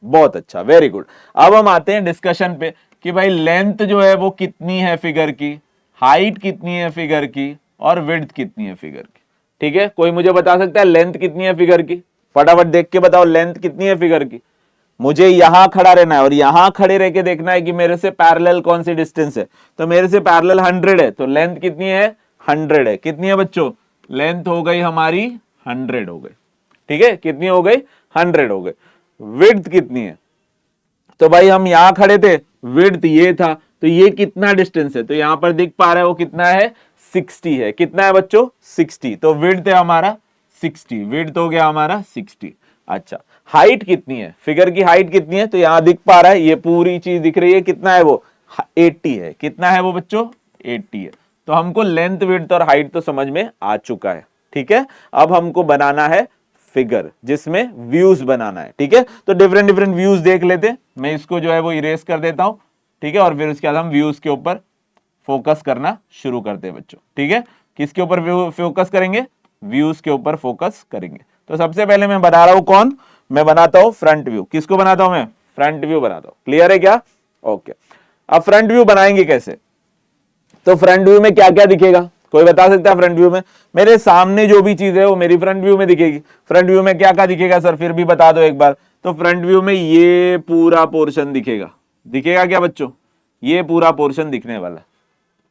बहुत अच्छा, वेरी गुड। अब हम आते हैं डिस्कशन पे कि भाई लेंथ जो है वो कितनी है फिगर की, हाइट कितनी है फिगर की, और विड्थ कितनी है फिगर की, ठीक है। कोई मुझे बता सकता है लेंथ कितनी है फिगर की, फटाफट देख के बताओ लेंथ कितनी है फिगर की। मुझे यहां खड़ा रहना है और यहां खड़े रह के देखना है कि मेरे से पैरेलल कौन सी डिस्टेंस है। तो मेरे से पैरेलल 100 है, तो लेंथ कितनी है, 100 है। कितनी है बच्चों, लेंथ हो गई हमारी 100 हो गई, ठीक है, कितनी हो गई, 100 हो गई। विड्थ कितनी है, तो भाई हम यहां खड़े थे, विड्थ ये था, तो ये कितना डिस्टेंस है, तो यहां पर दिख पा रहा है वो कितना है, 60 है। कितना है बच्चों, 60। तो विड्थ है हमारा 60, विड्थ हो गया हमारा 60। अच्छा, हाइट कितनी है, फिगर की हाइट कितनी है, तो यहां दिख पा रहा है, ये पूरी चीज दिख रही है, कितना है वो 80 है। कितना है वो बच्चों, 80 है। तो हमको लेंथ, विड्थ और हाइट तो समझ में आ चुका है। ठीक है, अब हमको बनाना है फिगर जिसमें व्यूज बनाना है। ठीक है, तो डिफरेंट डिफरेंट व्यूज देख लेते हैं। मैं इसको जो है वो इरेज कर देता हूं। ठीक है, और फिर उसके बाद हम व्यूज के ऊपर फोकस करना शुरू करते हैं बच्चों। ठीक है, किसके ऊपर फोकस करेंगे, व्यूज के ऊपर फोकस करेंगे। तो सबसे पहले मैं बना रहा हूं कौन, मैं बनाता हूं फ्रंट व्यू। किसको बनाता हूं मैं, फ्रंट व्यू बनाता हूं। क्लियर है क्या, ओके। अब फ्रंट व्यू बनाएंगे कैसे, तो फ्रंट व्यू में क्या क्या दिखेगा, कोई बता सकता है। फ्रंट व्यू में मेरे सामने जो भी चीज है वो मेरी फ्रंट व्यू में दिखेगी। फ्रंट व्यू में क्या क्या दिखेगा सर, फिर भी बता दो एक बार। तो फ्रंट व्यू में ये पूरा पोर्शन दिखेगा। दिखेगा क्या बच्चों, ये पूरा पोर्शन दिखने वाला है।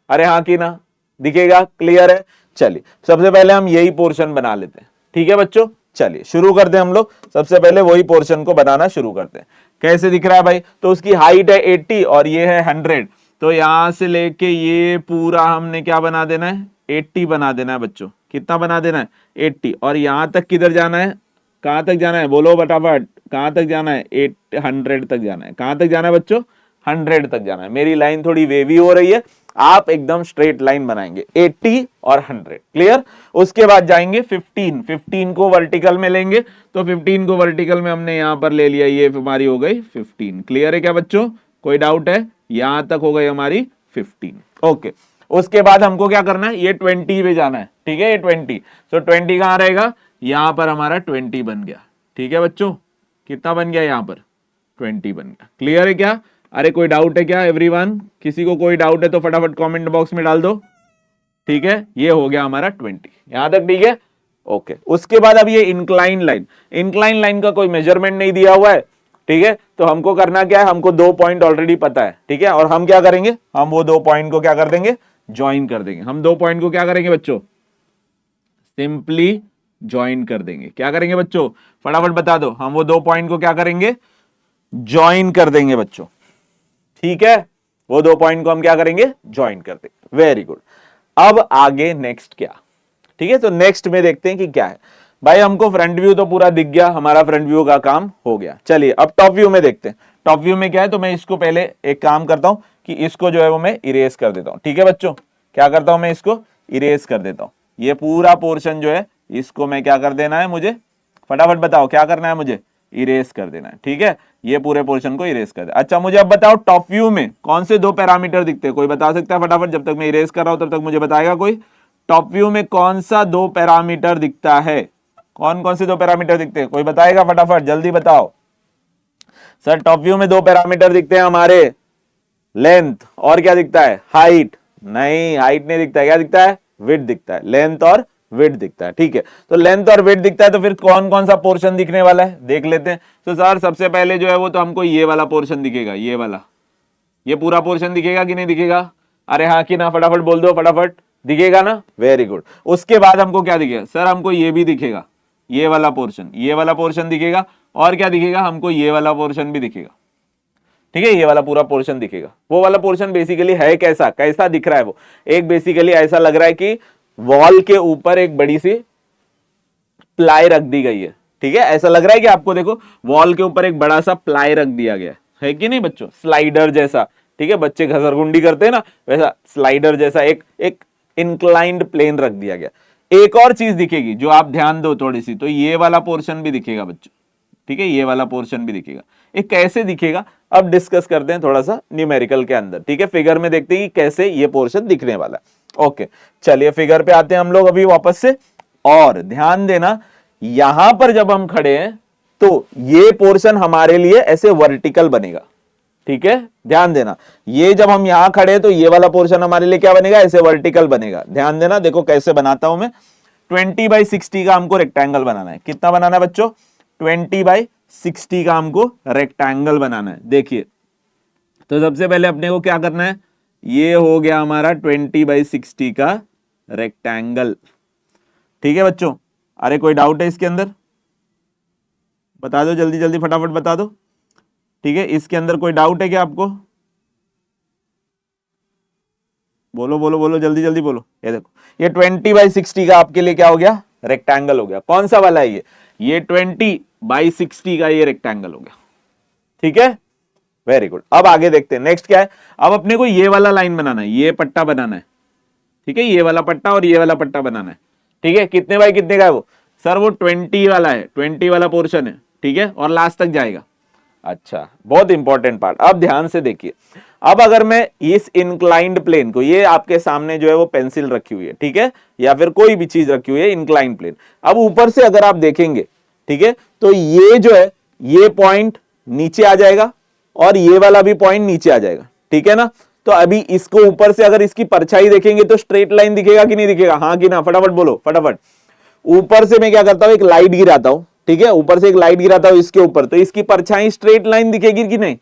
अरे हाँ कि ना, दिखेगा, क्लियर है। चलिए सबसे पहले हम यही पोर्शन बना लेते हैं। ठीक है बच्चों, चलिए शुरू करते हैं हम लोग। सबसे पहले वही पोर्शन को बनाना शुरू करते हैं। कैसे दिख रहा है भाई, तो उसकी हाइट है 80 और ये है 100। तो यहां से लेके ये पूरा हमने क्या बना देना है, 80 बना देना है बच्चों। कितना बना देना है, 80। और यहां तक किधर जाना है, कहां तक जाना है, बोलो फटाफट, कहां तक जाना है, 100 तक जाना है। कहां तक जाना है बच्चों, 100 तक जाना है। मेरी लाइन थोड़ी वेवी हो रही है, आप एकदम स्ट्रेट लाइन बनाएंगे, 80 और 100। क्लियर, उसके बाद जाएंगे 15 को वर्टिकल में लेंगे। तो 15 को वर्टिकल में हमने यहां पर ले लिया, ये हमारी हो गई 15। क्लियर है क्या बच्चों, कोई डाउट है, यहां तक हो गई हमारी 15। ओके, उसके बाद हमको क्या करना है, ये 20 पे जाना है। ठीक है, ये 20, तो 20 कहां रहेगा, यहां पर हमारा 20 बन गया। ठीक है बच्चों, कितना बन गया, यहां पर 20 बन गया। क्लियर है क्या, अरे कोई डाउट है क्या एवरीवन, किसी को कोई डाउट है तो फटाफट कमेंट बॉक्स में डाल दो। ठीक है, ये हो गया हमारा 20, यहां तक ठीक है, ओके। उसके बाद अब ये इंक्लाइन लाइन, इंक्लाइन लाइन का कोई मेजरमेंट नहीं दिया हुआ है। ठीक है, तो हमको करना क्या है, हमको 2 पॉइंट ऑलरेडी पता है। ठीक है, और हम क्या करेंगे, हम वो 2 पॉइंट को क्या कर देंगे, ज्वाइन कर देंगे। हम 2 पॉइंट को क्या करेंगे बच्चों, सिंपली ज्वाइन कर देंगे। क्या करेंगे बच्चों, फटाफट बता दो, हम वो 2 पॉइंट को क्या करेंगे, ज्वाइन कर देंगे बच्चों। ठीक है, वो 2 पॉइंट को हम क्या करेंगे, ज्वाइन कर देंगे। Very good. अब आगे नेक्स्ट क्या, ठीक है, तो नेक्स्ट में देखते हैं कि क्या है। भाई हमको फ्रंट व्यू तो पूरा दिख गया, हमारा फ्रंट व्यू का काम हो गया। चलिए अब टॉप व्यू में देखते हैं। टॉप व्यू में क्या है, तो मैं इसको पहले एक काम करता हूं कि इसको जो है वो मैं इरेज कर देता हूं। ठीक है बच्चों, क्या करता हूं मैं, इसको इरेज कर देता हूं। ये पूरा पोर्शन जो है इसको मैं क्या कर देना है, मुझे फटाफट बताओ क्या करना है, मुझे इरेज कर देना है। ठीक है, ये पूरे पोर्शन को इरेज कर दे। अच्छा मुझे अब बताओ टॉप व्यू में कौन से 2 पैरामीटर दिखते हैं, कोई बता सकता है फटाफट, जब तक मैं इरेज कर रहा हूं तब तक मुझे बताएगा कोई। टॉप व्यू में कौन सा 2 पैरामीटर दिखता है, कौन कौन से 2 पैरामीटर दिखते हैं, कोई बताएगा फटाफट, जल्दी बताओ। सर टॉप व्यू में 2 पैरामीटर दिखते हैं हमारे, लेंथ और क्या दिखता है, हाइट। नहीं, हाइट नहीं दिखता है, क्या दिखता है, विड्थ दिखता है। लेंथ और विड्थ दिखता है। ठीक है, तो लेंथ और विड्थ दिखता है, तो फिर कौन कौन सा पोर्शन दिखने वाला है देख लेते हैं। तो सर सबसे पहले जो है वो तो हमको ये वाला पोर्शन दिखेगा, ये वाला, ये पूरा पोर्शन दिखेगा कि नहीं दिखेगा, अरे हाँ कि ना, फटाफट बोल दो, फटाफट दिखेगा ना, वेरी गुड। उसके बाद हमको क्या दिखेगा, सर हमको ये भी दिखेगा, ये वाला पोर्शन, ये वाला पोर्शन दिखेगा। और क्या दिखेगा, हमको ये वाला पोर्शन भी दिखेगा। ठीक है, ये वाला पूरा पोर्शन दिखेगा। वो वाला पोर्शन बेसिकली है कैसा, कैसा दिख रहा है वो, एक बेसिकली ऐसा लग रहा है कि वॉल के ऊपर एक बड़ी सी प्लाई रख दी गई है। ठीक है, ऐसा लग रहा है कि आपको देखो वॉल के ऊपर एक बड़ा सा प्लाई रख दिया गया है कि नहीं बच्चों, स्लाइडर जैसा। ठीक है, बच्चे घसरगुंडी करते हैं ना, वैसा स्लाइडर जैसा एक इंक्लाइंड प्लेन रख दिया गया। एक और चीज दिखेगी जो आप ध्यान दो थोड़ी सी, तो ये वाला पोर्शन भी दिखेगा बच्चों। ठीक है, ये वाला पोर्शन भी दिखेगा। ये कैसे दिखेगा, अब डिस्कस करते हैं थोड़ा सा न्यूमेरिकल के अंदर। ठीक है, फिगर में देखते हैं कि कैसे ये पोर्शन दिखने वाला है। ओके, चलिए फिगर पे आते हैं हम लोग अभी वापस से। और ध्यान देना, यहां पर जब हम खड़े हैं तो ये पोर्शन हमारे लिए ऐसे वर्टिकल बनेगा। ठीक है, ध्यान देना, ये जब हम यहां खड़े हैं तो ये वाला पोर्शन हमारे लिए क्या बनेगा, ऐसे वर्टिकल बनेगा। ध्यान देना, देखो कैसे बनाता हूं मैं। 20/60 का हमको रेक्टेंगल बनाना है। कितना बनाना है बच्चों, 20/60 का हमको रेक्टेंगल बनाना है। देखिए, तो सबसे पहले अपने को क्या करना है, ये हो गया हमारा 20/60 का रेक्टेंगल। ठीक है बच्चों, अरे कोई डाउट है इसके अंदर, बता दो जल्दी जल्दी, फटाफट बता दो। ठीक है, इसके अंदर कोई डाउट है क्या आपको? बोलो बोलो बोलो, जल्दी जल्दी बोलो। ये देखो, ये 20/60 का आपके लिए क्या हो गया? रेक्टेंगल हो गया। कौन सा वाला है ये 20/60 का ये रेक्टेंगल हो गया। ठीक है, वेरी गुड। अब आगे देखते हैं, नेक्स्ट क्या है। अब अपने को ये वाला लाइन बनाना है, ये पट्टा बनाना है। ठीक है, ये वाला पट्टा और ये वाला पट्टा बनाना है। ठीक है, कितने बाय कितने का है वो? सर वो 20 वाला है, 20 वाला पोर्शन है। ठीक है, और लास्ट तक जाएगा। अच्छा, बहुत इंपॉर्टेंट पार्ट। अब ध्यान से देखिए, अब अगर मैं इस इंक्लाइंड प्लेन को, ये आपके सामने जो है वो पेंसिल रखी हुई है, ठीक है, या फिर कोई भी चीज रखी हुई है, इंक्लाइंड प्लेन। अब ऊपर से अगर आप देखेंगे, ठीक है, तो ये जो है ये पॉइंट नीचे आ जाएगा और ये वाला भी पॉइंट नीचे आ जाएगा। ठीक है ना? तो अभी इसको ऊपर से अगर इसकी परछाई देखेंगे तो स्ट्रेट लाइन दिखेगा कि नहीं दिखेगा? हाँ कि ना? फटाफट बोलो, फटाफट। ऊपर से मैं क्या करता हूं, एक लाइट गिराता हूं। ठीक है, ऊपर से एक लाइट गिराता हूं इसके ऊपर, तो इसकी परछाई स्ट्रेट लाइन दिखेगी कि नहीं?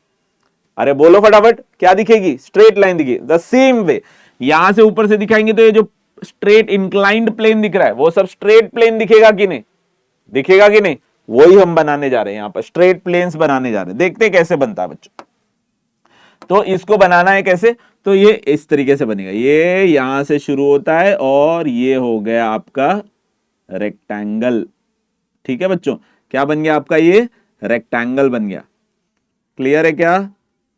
अरे बोलो फटाफट, क्या दिखेगी? स्ट्रेट लाइन दिखेगी। द सेम वे यहां से ऊपर से दिखाएंगे तो ये जो स्ट्रेट इंक्लाइंड प्लेन दिख रहा है वो सब स्ट्रेट प्लेन दिखेगा कि नहीं? दिखेगा कि नहीं? वही हम बनाने जा रहे हैं, यहां पर स्ट्रेट प्लेन्स बनाने जा रहे हैं। देखते हैं कैसे बनता है बच्चों। तो इसको बनाना है कैसे? तो ये इस तरीके से बनेगा, ये यहां से शुरू होता है और ये हो गया आपका रेक्टेंगल। ठीक है बच्चों, क्या बन गया आपका? ये रेक्टेंगल बन गया। क्लियर है क्या?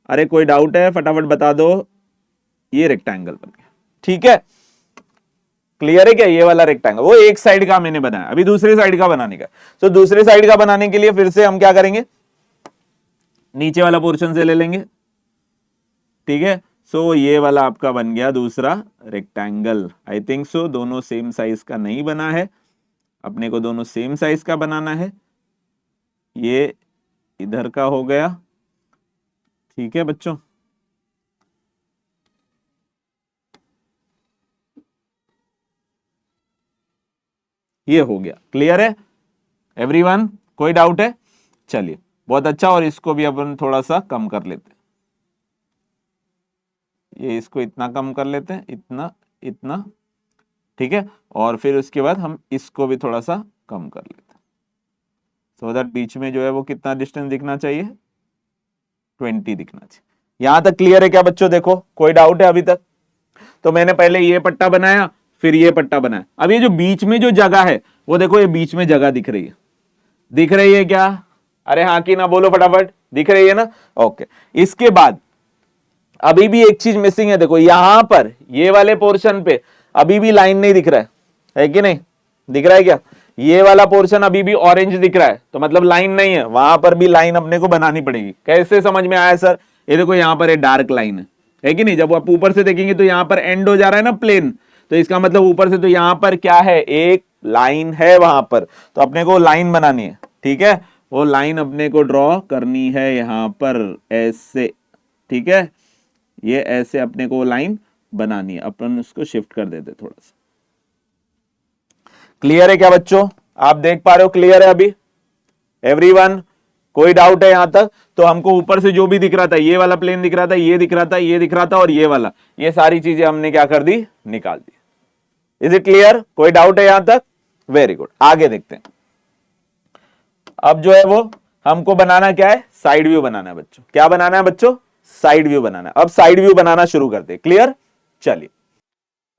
अरे कोई डाउट है? फटाफट बता दो। ये रेक्टेंगल बन गया। ठीक है, क्लियर है क्या? ये वाला रेक्टेंगल, वो एक साइड का मैंने बनाया, अभी दूसरे साइड का बनाने का। तो दूसरे साइड का बनाने के लिए फिर से हम क्या करेंगे, नीचे वाला पोर्शन से ले लेंगे। ठीक है, सो ये वाला आपका बन गया दूसरा रेक्टेंगल। आई थिंक सो दोनों सेम साइज का नहीं बना है, अपने को दोनों सेम साइज का बनाना है। ये इधर का हो गया। ठीक है बच्चों, ये हो गया। क्लियर है एवरीवन? कोई डाउट है? चलिए, बहुत अच्छा। और इसको भी अपन थोड़ा सा कम कर लेते हैं, ये इसको इतना कम कर लेते हैं, इतना इतना। ठीक है, और फिर उसके बाद हम इसको भी थोड़ा सा कम कर लेते हैं, सो दैट बीच में जो है वो कितना डिस्टेंस दिखना चाहिए? 20 दिखना चाहिए। यहां तक क्लियर है क्या बच्चों? देखो, कोई डाउट है अभी तक? तो मैंने पहले ये पट्टा बनाया, फिर ये पट्टा बनाया। अब ये जो बीच में जो जगह है वो देखो, ये बीच में जगह दिख रही है। दिख रही है क्या? अरे हाँ कि ना? बोलो फटाफट। दिख रही है ना? ओके। इसके बाद अभी भी एक चीज मिसिंग है। देखो यहां पर ये वाले पोर्शन पे अभी भी लाइन नहीं दिख रहा है कि नहीं? दिख रहा है क्या? ये वाला पोर्शन अभी भी ऑरेंज दिख रहा है, तो मतलब लाइन नहीं है, वहां पर भी लाइन अपने को बनानी पड़ेगी। कैसे समझ में आया सर? ये देखो यहां पर एक डार्क लाइन है कि नहीं? जब आप ऊपर से देखेंगे तो यहां पर एंड हो जा रहा है ना प्लेन, तो इसका मतलब ऊपर से तो यहां पर क्या है? एक लाइन है वहां पर, तो अपने को लाइन बनानी है। ठीक है, वो लाइन अपने को ड्रॉ करनी है यहां पर ऐसे। ठीक है, ये ऐसे अपने को लाइन बनानी है। अपन उसको शिफ्ट कर देते थोड़ा सा। क्लियर है क्या बच्चों? आप देख पा रहे हो? क्लियर है अभी एवरीवन? कोई डाउट है यहां तक? तो हमको ऊपर से जो भी दिख रहा था, ये वाला प्लेन दिख रहा था, ये दिख रहा था, ये दिख रहा था, और ये वाला, ये सारी चीजें हमने क्या कर दी? निकाल दी। Is it clear? कोई डाउट है यहां तक? वेरी गुड, आगे देखते हैं। अब जो है वो हमको बनाना क्या है? साइड व्यू बनाना है बच्चों। क्या बनाना है बच्चों? साइड व्यू बनाना है। अब साइड व्यू बनाना शुरू करते हैं। क्लियर? चलिए,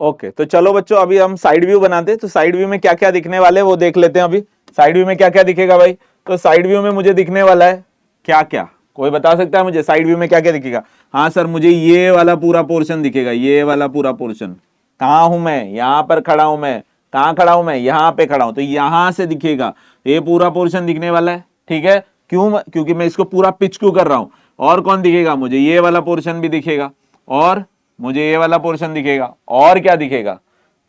ओके। तो चलो बच्चों, अभी हम साइड व्यू बनाते हैं। तो साइड व्यू में क्या क्या दिखने वाले हैं वो देख लेते हैं। अभी साइड व्यू में क्या क्या दिखेगा भाई? तो साइड व्यू में मुझे दिखने वाला है क्या क्या? कोई बता सकता है मुझे साइड व्यू में क्या क्या दिखेगा? हाँ सर, मुझे ये वाला पूरा पोर्शन दिखेगा, ये वाला पूरा पोर्शन। कहां हूं मैं? यहां पर खड़ा हूं मैं। कहां खड़ा हूं मैं? यहां पे खड़ा हूं, तो यहां से दिखेगा, ये पूरा पोर्शन दिखने वाला है। ठीक है, क्यों? क्योंकि मैं इसको पूरा पिच क्यों कर रहा हूं। और कौन दिखेगा मुझे? ये वाला पोर्शन भी दिखेगा, और मुझे ये वाला पोर्शन दिखेगा, और क्या दिखेगा?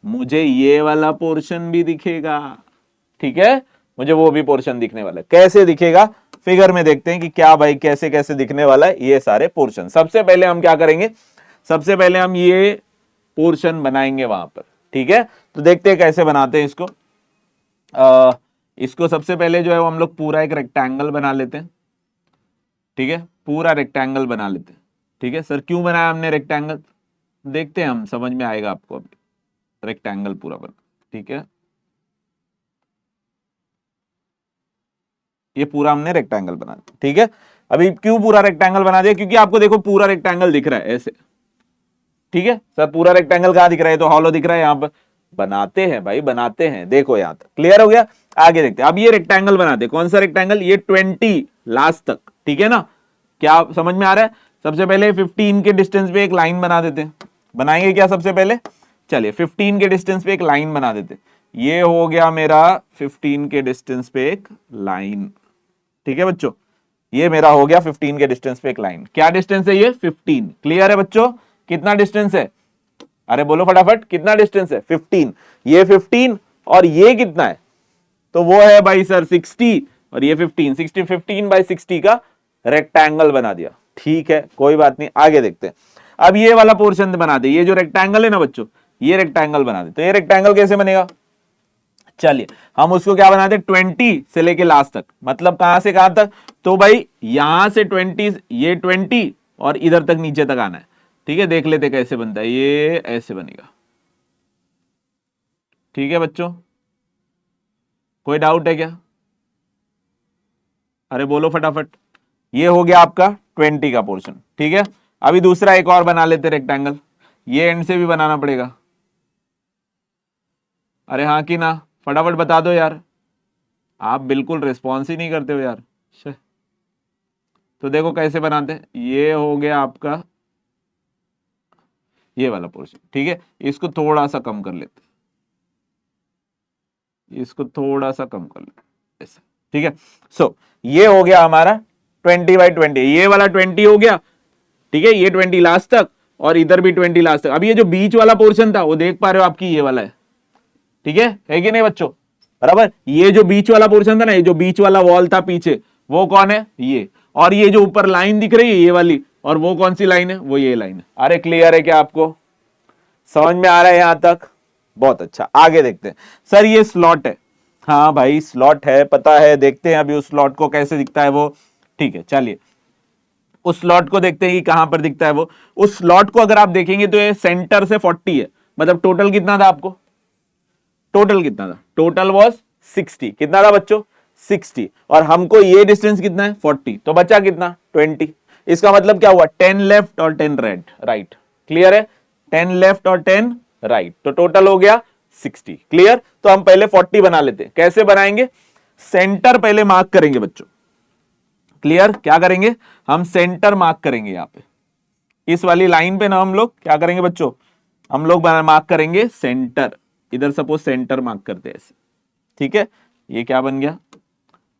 मुझे ये वाला पोर्शन भी दिखेगा। ठीक है, मुझे वो भी पोर्शन दिखने वाला है। कैसे दिखेगा? फिगर में देखते हैं कि क्या भाई कैसे कैसे दिखने वाला है ये सारे पोर्शन। सबसे पहले हम क्या करेंगे? सबसे पहले हम ये पोर्शन बनाएंगे वहां पर। ठीक है, तो देखते हैं कैसे बनाते हैं इसको। इसको सबसे पहले जो है वो हम लोग पूरा एक रेक्टेंगल बना लेते हैं। ठीक है, पूरा रेक्टेंगल बना लेते हैं। ठीक है सर, क्यों बनाया हमने रेक्टेंगल? देखते हैं हम, समझ में आएगा आपको अभी। रेक्टेंगल पूरा बना, ठीक है, ये पूरा हमने रेक्टेंगल बना दिया। ठीक है, अभी क्यों पूरा रेक्टेंगल बना दिया, क्योंकि आपको देखो पूरा रेक्टेंगल दिख रहा है ऐसे, ठीक है सर पूरा रेक्टेंगल कहां दिख रहा है, तो हॉलो दिख रहा है यहां पर, बनाते हैं भाई बनाते हैं, देखो यहां तक क्लियर हो गया। आगे देखते हैं, अब ये रेक्टेंगल बनाते हैं, कौन सा रेक्टेंगल, ये 20 लास्ट तक, ठीक है ना, क्या समझ में आ रहा है। सबसे पहले 15 के डिस्टेंस पे एक लाइन बना देते हैं, बनाएंगे क्या सबसे पहले, चलिए 15 के डिस्टेंस पे एक लाइन बना देते, ये हो गया मेरा 15 के डिस्टेंस पे एक लाइन, ठीक है बच्चों, ये मेरा हो गया 15 के डिस्टेंस पे एक लाइन, क्या डिस्टेंस है ये 15, क्लियर है बच्चों, कितना डिस्टेंस है, अरे बोलो फटाफट कितना डिस्टेंस है 15, ये 15 और ये कितना है, तो वो है भाई सर 60 और ये 15, 60 15 बाई 60 का रेक्टेंगल बना दिया, ठीक है कोई बात नहीं, आगे देखते हैं। अब ये वाला पोर्शन बना दे, ये जो रेक्टेंगल है ना बच्चों, ये रेक्टेंगल बना दे, तो ये रेक्टेंगल कैसे बनेगा, चलिए हम उसको क्या बनाते हैं 20 से लेके लास्ट तक, मतलब कहां से कहां तक, तो भाई यहां से 20, ये 20 और इधर तक नीचे तक आना है, ठीक है देख लेते कैसे बनता है, ये ऐसे बनेगा, ठीक है बच्चों, कोई डाउट है क्या, अरे बोलो फटाफट, ये हो गया आपका 20 का पोर्शन, ठीक है। अभी दूसरा एक और बना लेते रेक्टेंगल, ये एंड से भी बनाना पड़ेगा, अरे हाँ कि ना, फटाफट बता दो यार, आप बिल्कुल रिस्पॉन्स ही नहीं करते हो यार, तो देखो कैसे बनाते हैं, ये हो गया आपका ये वाला पोर्शन, ठीक है, इसको थोड़ा सा कम कर लेते, इसको थोड़ा सा कम कर लेते ऐसा, ठीक है। सो ये हो गया हमारा 20 बाई 20, ये वाला 20 हो गया, ठीक है, ये 20 लास्ट तक और इधर भी 20 लास्ट तक। अब ये जो बीच वाला पोर्शन था वो देख पा रहे हो आपकी ये वाला है, ठीक है कि नहीं बच्चों, बराबर, ये जो बीच वाला पोर्शन था ना, ये जो बीच वाला वॉल था पीछे, वो कौन है ये, और ये जो ऊपर लाइन दिख रही है ये वाली, और वो कौन सी लाइन है, वो ये लाइन है। अरे क्लियर है क्या, आपको समझ में आ रहा है यहां तक, बहुत अच्छा, आगे देखते हैं। सर ये स्लॉट है, हाँ भाई स्लॉट है, पता है, देखते हैं अभी उस स्लॉट को कैसे दिखता है वो, ठीक है चलिए उस स्लॉट को देखते हैं कि कहां पर दिखता है वो। उस स्लॉट को अगर आप देखेंगे तो ये सेंटर से 40 है, मतलब टोटल कितना था आपको, टोटल कितना था, टोटल वॉज 60, कितना था बच्चों 60, और हमको ये डिस्टेंस कितना है 40, तो बचा कितना 20, इसका मतलब क्या हुआ 10 लेफ्ट और 10 राइट, क्लियर है, 10 लेफ्ट और 10 राइट, तो टोटल हो गया 60, क्लियर। तो हम पहले 40 बना लेते हैं, कैसे बनाएंगे, सेंटर पहले मार्क करेंगे बच्चों, क्लियर, क्या करेंगे हम सेंटर मार्क करेंगे यहां पे, इस वाली लाइन पे ना हम लोग क्या करेंगे बच्चों, हम लोग मार्क करेंगे सेंटर, इधर सपोज सेंटर मार्क करते हैं ऐसे, ठीक है, ये क्या बन गया,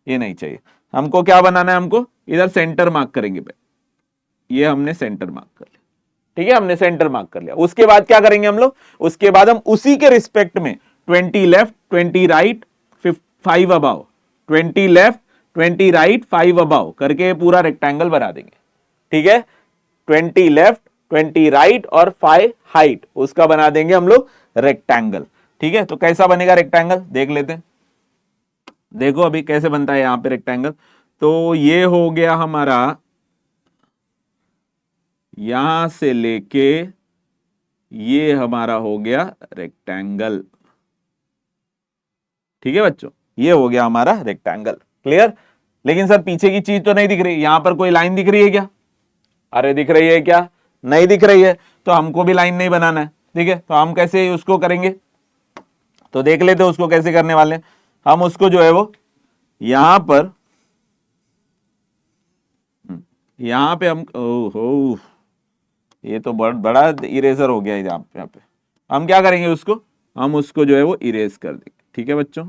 ये नहीं चाहिए हमको, क्या बनाना है हमको, इधर सेंटर मार्क करेंगे, ये हमने सेंटर मार्क कर लिया, ठीक है, हमने सेंटर मार्क कर लिया। उसके बाद क्या करेंगे हम लोग, उसके बाद हम उसी के रिस्पेक्ट में 20 left 20 right 5 above, 20 left 20 right 5 above करके पूरा रेक्टेंगल बना देंगे, ठीक है, 20 लेफ्ट 20 राइट और 5 हाइट, उसका बना देंगे हम लोग रेक्टेंगल, ठीक है। तो कैसा बनेगा रेक्टेंगल देख लेते हैं, देखो अभी कैसे बनता है यहां पे रेक्टेंगल, तो ये हो गया हमारा यहां से लेके ये हमारा हो गया रेक्टेंगल, ठीक है बच्चों, ये हो गया हमारा रेक्टेंगल, क्लियर। लेकिन सर पीछे की चीज तो नहीं दिख रही, यहां पर कोई लाइन दिख रही है क्या, अरे दिख रही है क्या, नहीं दिख रही है, तो हमको भी लाइन नहीं बनाना है, ठीक है, तो हम कैसे उसको करेंगे, तो देख लेते उसको कैसे करने वाले, हम उसको जो है वो यहां पर, यहां पे हम, ओहो ये तो बड़ा इरेजर हो गया यहाँ पे, हम क्या करेंगे उसको, हम उसको जो है वो इरेज कर देंगे, ठीक है बच्चों,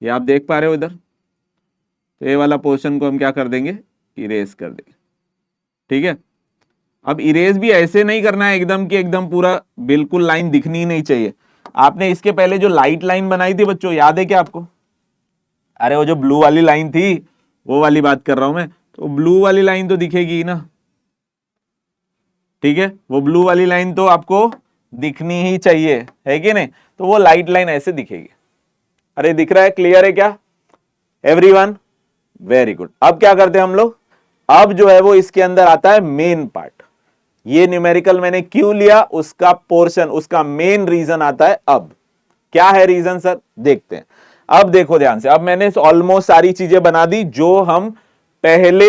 ये आप देख पा रहे हो इधर, तो ये वाला पोर्शन को हम क्या कर देंगे, इरेज कर देंगे, ठीक है। अब इरेज भी ऐसे नहीं करना है एकदम कि एकदम पूरा बिल्कुल लाइन दिखनी ही नहीं चाहिए, आपने इसके पहले जो लाइट लाइन बनाई थी बच्चों, याद है क्या आपको, अरे वो जो ब्लू वाली लाइन थी वो वाली बात कर रहा हूं मैं, तो ब्लू वाली लाइन तो दिखेगी ना, ठीक है, वो ब्लू वाली लाइन तो आपको दिखनी ही चाहिए, है कि नहीं, तो वो लाइट लाइन ऐसे दिखेगी, अरे दिख रहा है, क्लियर है क्या एवरीवन, वेरी गुड। अब क्या करते हैं हम लोग, अब जो है वो इसके अंदर आता है मेन पार्ट, ये न्यूमेरिकल मैंने क्यों लिया, उसका पोर्शन, उसका मेन रीजन आता है, अब क्या है रीजन सर देखते हैं। अब देखो ध्यान से, अब मैंने ऑलमोस्ट सारी चीजें बना दी जो हम पहले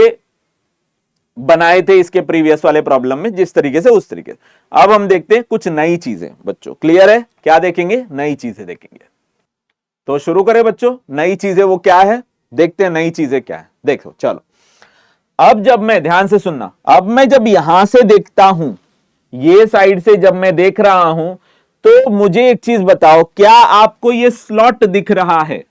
बनाए थे इसके प्रीवियस वाले प्रॉब्लम में, जिस तरीके से उस तरीके से। अब हम देखते हैं कुछ नई चीजें बच्चों। क्लियर है? क्या देखेंगे? नई चीजें देखेंगे। तो शुरू करें बच्चों। नई चीजें वो क्या है, देखते हैं नई चीजें क्या है। देखो चलो, अब जब मैं, ध्यान से सुनना, अब मैं जब यहां से देखता हूं, ये साइड से जब मैं देख रहा हूं, तो मुझे एक चीज बताओ, क्या आपको ये स्लॉट दिख रहा है?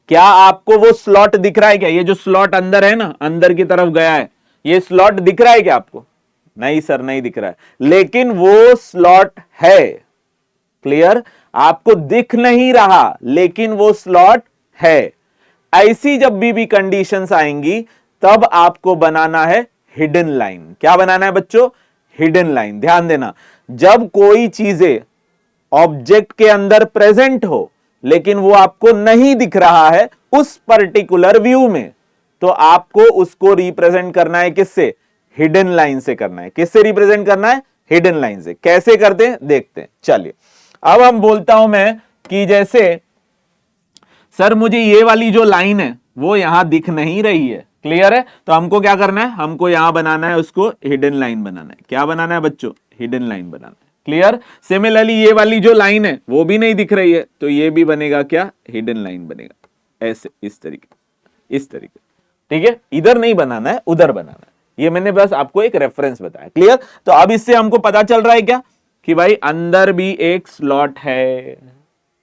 क्या आपको वो स्लॉट दिख रहा है क्या? ये जो स्लॉट अंदर है ना, अंदर की तरफ गया है, ये स्लॉट दिख रहा है क्या आपको? नहीं सर, नहीं दिख रहा है, लेकिन वो स्लॉट है। क्लियर? आपको दिख नहीं रहा, लेकिन वो स्लॉट है। ऐसी जब भी कंडीशंस आएंगी, तब आपको बनाना है हिडन लाइन। क्या बनाना है बच्चों? Hidden line. ध्यान देना, जब कोई चीजें ऑब्जेक्ट के अंदर प्रेजेंट हो, लेकिन वो आपको नहीं दिख रहा है उस पर्टिकुलर व्यू में, तो आपको उसको रिप्रेजेंट करना है किससे? हिडन लाइन से करना है। किससे रिप्रेजेंट करना है? हिडन लाइन से। कैसे करते हैं देखते हैं। चलिए, अब हम बोलता हूं मैं कि जैसे सर मुझे ये वाली जो लाइन है वो यहां दिख नहीं रही है। क्लियर है? तो हमको क्या करना है? हमको यहां बनाना है, उसको हिडन लाइन बनाना है। क्या बनाना है बच्चों? हिडन लाइन बनाना है। क्लियर? सिमिलरली ये वाली जो लाइन है वो भी नहीं दिख रही है, तो ये भी बनेगा क्या? हिडन लाइन बनेगा। ऐसे, इस तरीके, इस तरीके। ठीक है? इधर नहीं बनाना है, उधर बनाना है। ये मैंने बस आपको एक रेफरेंस बताया। क्लियर? तो अब इससे हमको पता चल रहा है क्या कि भाई अंदर भी एक स्लॉट है।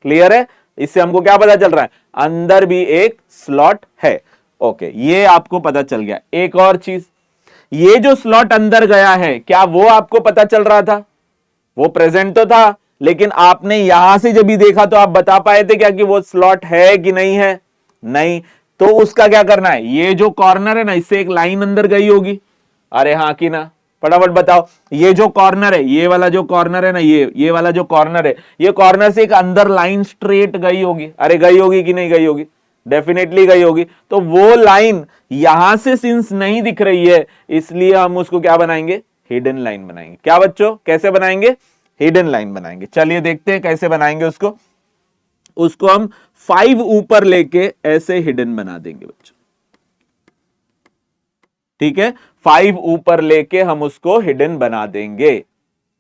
क्लियर है? इससे हमको क्या पता चल रहा है? अंदर भी एक स्लॉट है। ओके, ये आपको पता चल गया। एक और चीज, ये जो स्लॉट अंदर गया है, क्या वो आपको पता चल रहा था? वो प्रेजेंट तो था, लेकिन आपने यहां से जब भी देखा तो आप बता पाए थे क्या कि वो स्लॉट है कि नहीं है? नहीं। तो उसका क्या करना है? ये जो कॉर्नर है ना, इससे एक लाइन अंदर गई होगी। अरे हाँ कि ना? फटाफट बताओ। ये जो कॉर्नर है, ये वाला जो कॉर्नर है ना, ये वाला जो कॉर्नर है, ये कॉर्नर से एक अंदर लाइन स्ट्रेट गई होगी। अरे गई होगी कि नहीं गई होगी? डेफिनेटली गई होगी। तो वो लाइन यहां से सिंस नहीं दिख रही है, इसलिए हम उसको क्या बनाएंगे? हिडन लाइन बनाएंगे। क्या बच्चों? कैसे बनाएंगे? हिडन लाइन बनाएंगे। चलिए देखते हैं कैसे बनाएंगे उसको। उसको हम 5 ऊपर लेके ऐसे हिडन बना देंगे बच्चों। ठीक है? 5 ऊपर लेके हम उसको हिडन बना देंगे।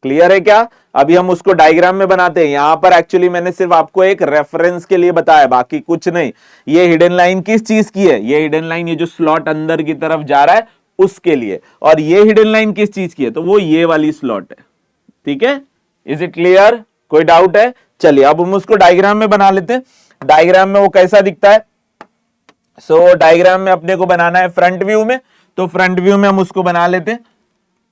क्लियर है क्या? अभी हम उसको डायग्राम में बनाते हैं। यहां पर एक्चुअली मैंने सिर्फ आपको एक रेफरेंस के लिए बताया, बाकी कुछ नहीं। ये हिडन लाइन किस चीज की है? ये हिडन लाइन, ये जो स्लॉट अंदर की तरफ जा रहा है उसके लिए। और ये हिडन लाइन किस चीज की है? तो वो ये वाली स्लॉट है। ठीक है? Is it clear? कोई डाउट है? चलिए अब हम उसको डायग्राम में बना लेते हैं। डायग्राम में वो कैसा दिखता है? सो डायग्राम में अपने को बनाना है फ्रंट व्यू में। तो फ्रंट व्यू में हम उसको बना लेते हैं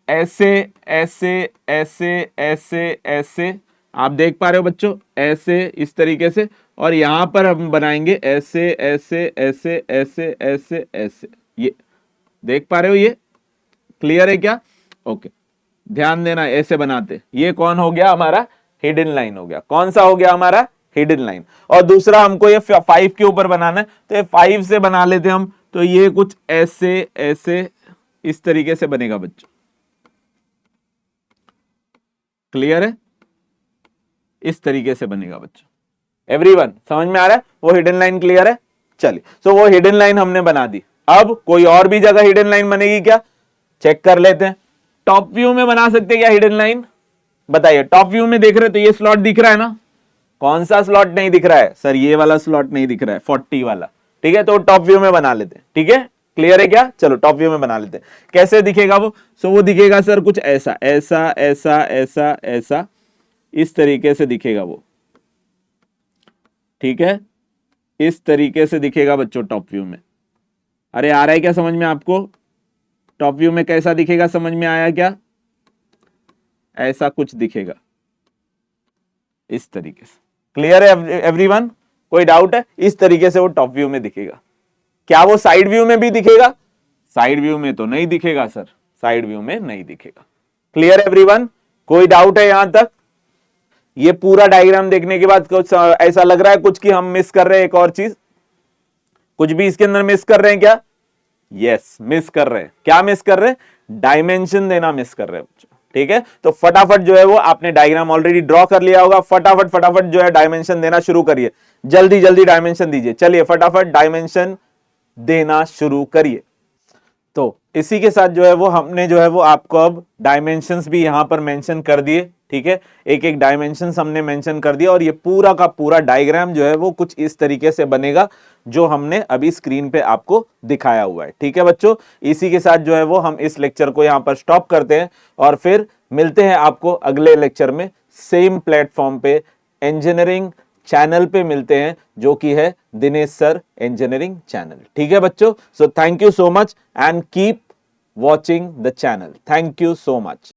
ऐसे ऐसे ऐसे ऐसे ऐसे। आप देख पा रहे हो बच्चों? ऐसे, इस तरीके से। और यहां पर हम बनाएंगे ऐसे ऐसे ऐसे ऐसे ऐसे ऐसे। ये देख पा रहे हो? ये क्लियर है क्या? ओके, ध्यान देना, ऐसे बनाते। ये कौन हो गया? हमारा हिडन लाइन हो गया। कौन सा हो गया? हमारा हिडन लाइन। और दूसरा हमको ये 5 के ऊपर बनाना है, तो ये 5 से बना लेते हम। तो ये कुछ ऐसे ऐसे इस तरीके से बनेगा बच्चों। क्लियर है? इस तरीके से बनेगा बच्चों। एवरीवन समझ में आ रहा है? वो हिडन लाइन क्लियर है? चलिए, सो वो हिडन लाइन हमने बना दी। अब कोई और भी जगह हिडन लाइन बनेगी क्या? चेक कर लेते हैं। टॉप व्यू में बना सकते हैं क्या हिडन लाइन? बताइए। टॉप व्यू में देख रहे तो ये स्लॉट दिख रहा है ना? कौन सा स्लॉट नहीं दिख रहा है? सर ये वाला स्लॉट नहीं दिख रहा है, 40 वाला। ठीक है, तो टॉप व्यू में बना लेते हैं। ठीक है, क्लियर है क्या? चलो टॉप व्यू में बना लेते हैं। कैसे दिखेगा वो? सो वो दिखेगा सर कुछ ऐसा ऐसा ऐसा ऐसा ऐसा, इस तरीके से दिखेगा वो। ठीक है, इस तरीके से दिखेगा बच्चों टॉप व्यू में। अरे आ रहा है क्या समझ में आपको? टॉप व्यू में कैसा दिखेगा? समझ में आया क्या? ऐसा कुछ दिखेगा इस तरीके से। क्लियर है एवरीवन? कोई डाउट है? इस तरीके से वो टॉप व्यू में दिखेगा। क्या वो साइड व्यू में भी दिखेगा? साइड व्यू में तो नहीं दिखेगा सर, साइड व्यू में नहीं दिखेगा। Clear everyone? कोई डाउट है यहां तक? ये पूरा डायग्राम देखने के बाद कुछ ऐसा लग रहा है कुछ कि हम मिस कर रहे हैं एक और चीज? कुछ भी इसके अंदर मिस कर रहे हैं क्या? यस, मिस कर रहे हैं। क्या मिस कर रहे हैं? डायमेंशन देना मिस कर रहे हैं बच्चों। ठीक है, तो फटाफट जो है वो आपने डायग्राम ऑलरेडी ड्रॉ कर लिया होगा, फटाफट फटाफट जो है डायमेंशन देना शुरू करिए। जल्दी जल्दी डायमेंशन दीजिए। चलिए फटाफट डायमेंशन देना शुरू करिए। तो इसी के साथ जो है वो हमने जो है वो आपको अब डायमेंशंस भी यहां पर मेंशन कर दिए, ठीक है, एक एक डायमेंशंस हमने मेंशन कर दिया और ये पूरा का पूरा डायग्राम जो है वो कुछ इस तरीके से बनेगा जो हमने अभी स्क्रीन पे आपको दिखाया हुआ है। ठीक है बच्चों, इसी के साथ जो है वो हम इस लेक्चर को यहां पर स्टॉप करते हैं और फिर मिलते हैं आपको अगले लेक्चर में सेम प्लेटफॉर्म पे, इंजीनियरिंग चैनल पे मिलते हैं, जो कि है दिनेश सर इंजीनियरिंग चैनल। ठीक है बच्चों, so thank you so much and keep watching the channel. Thank you so much.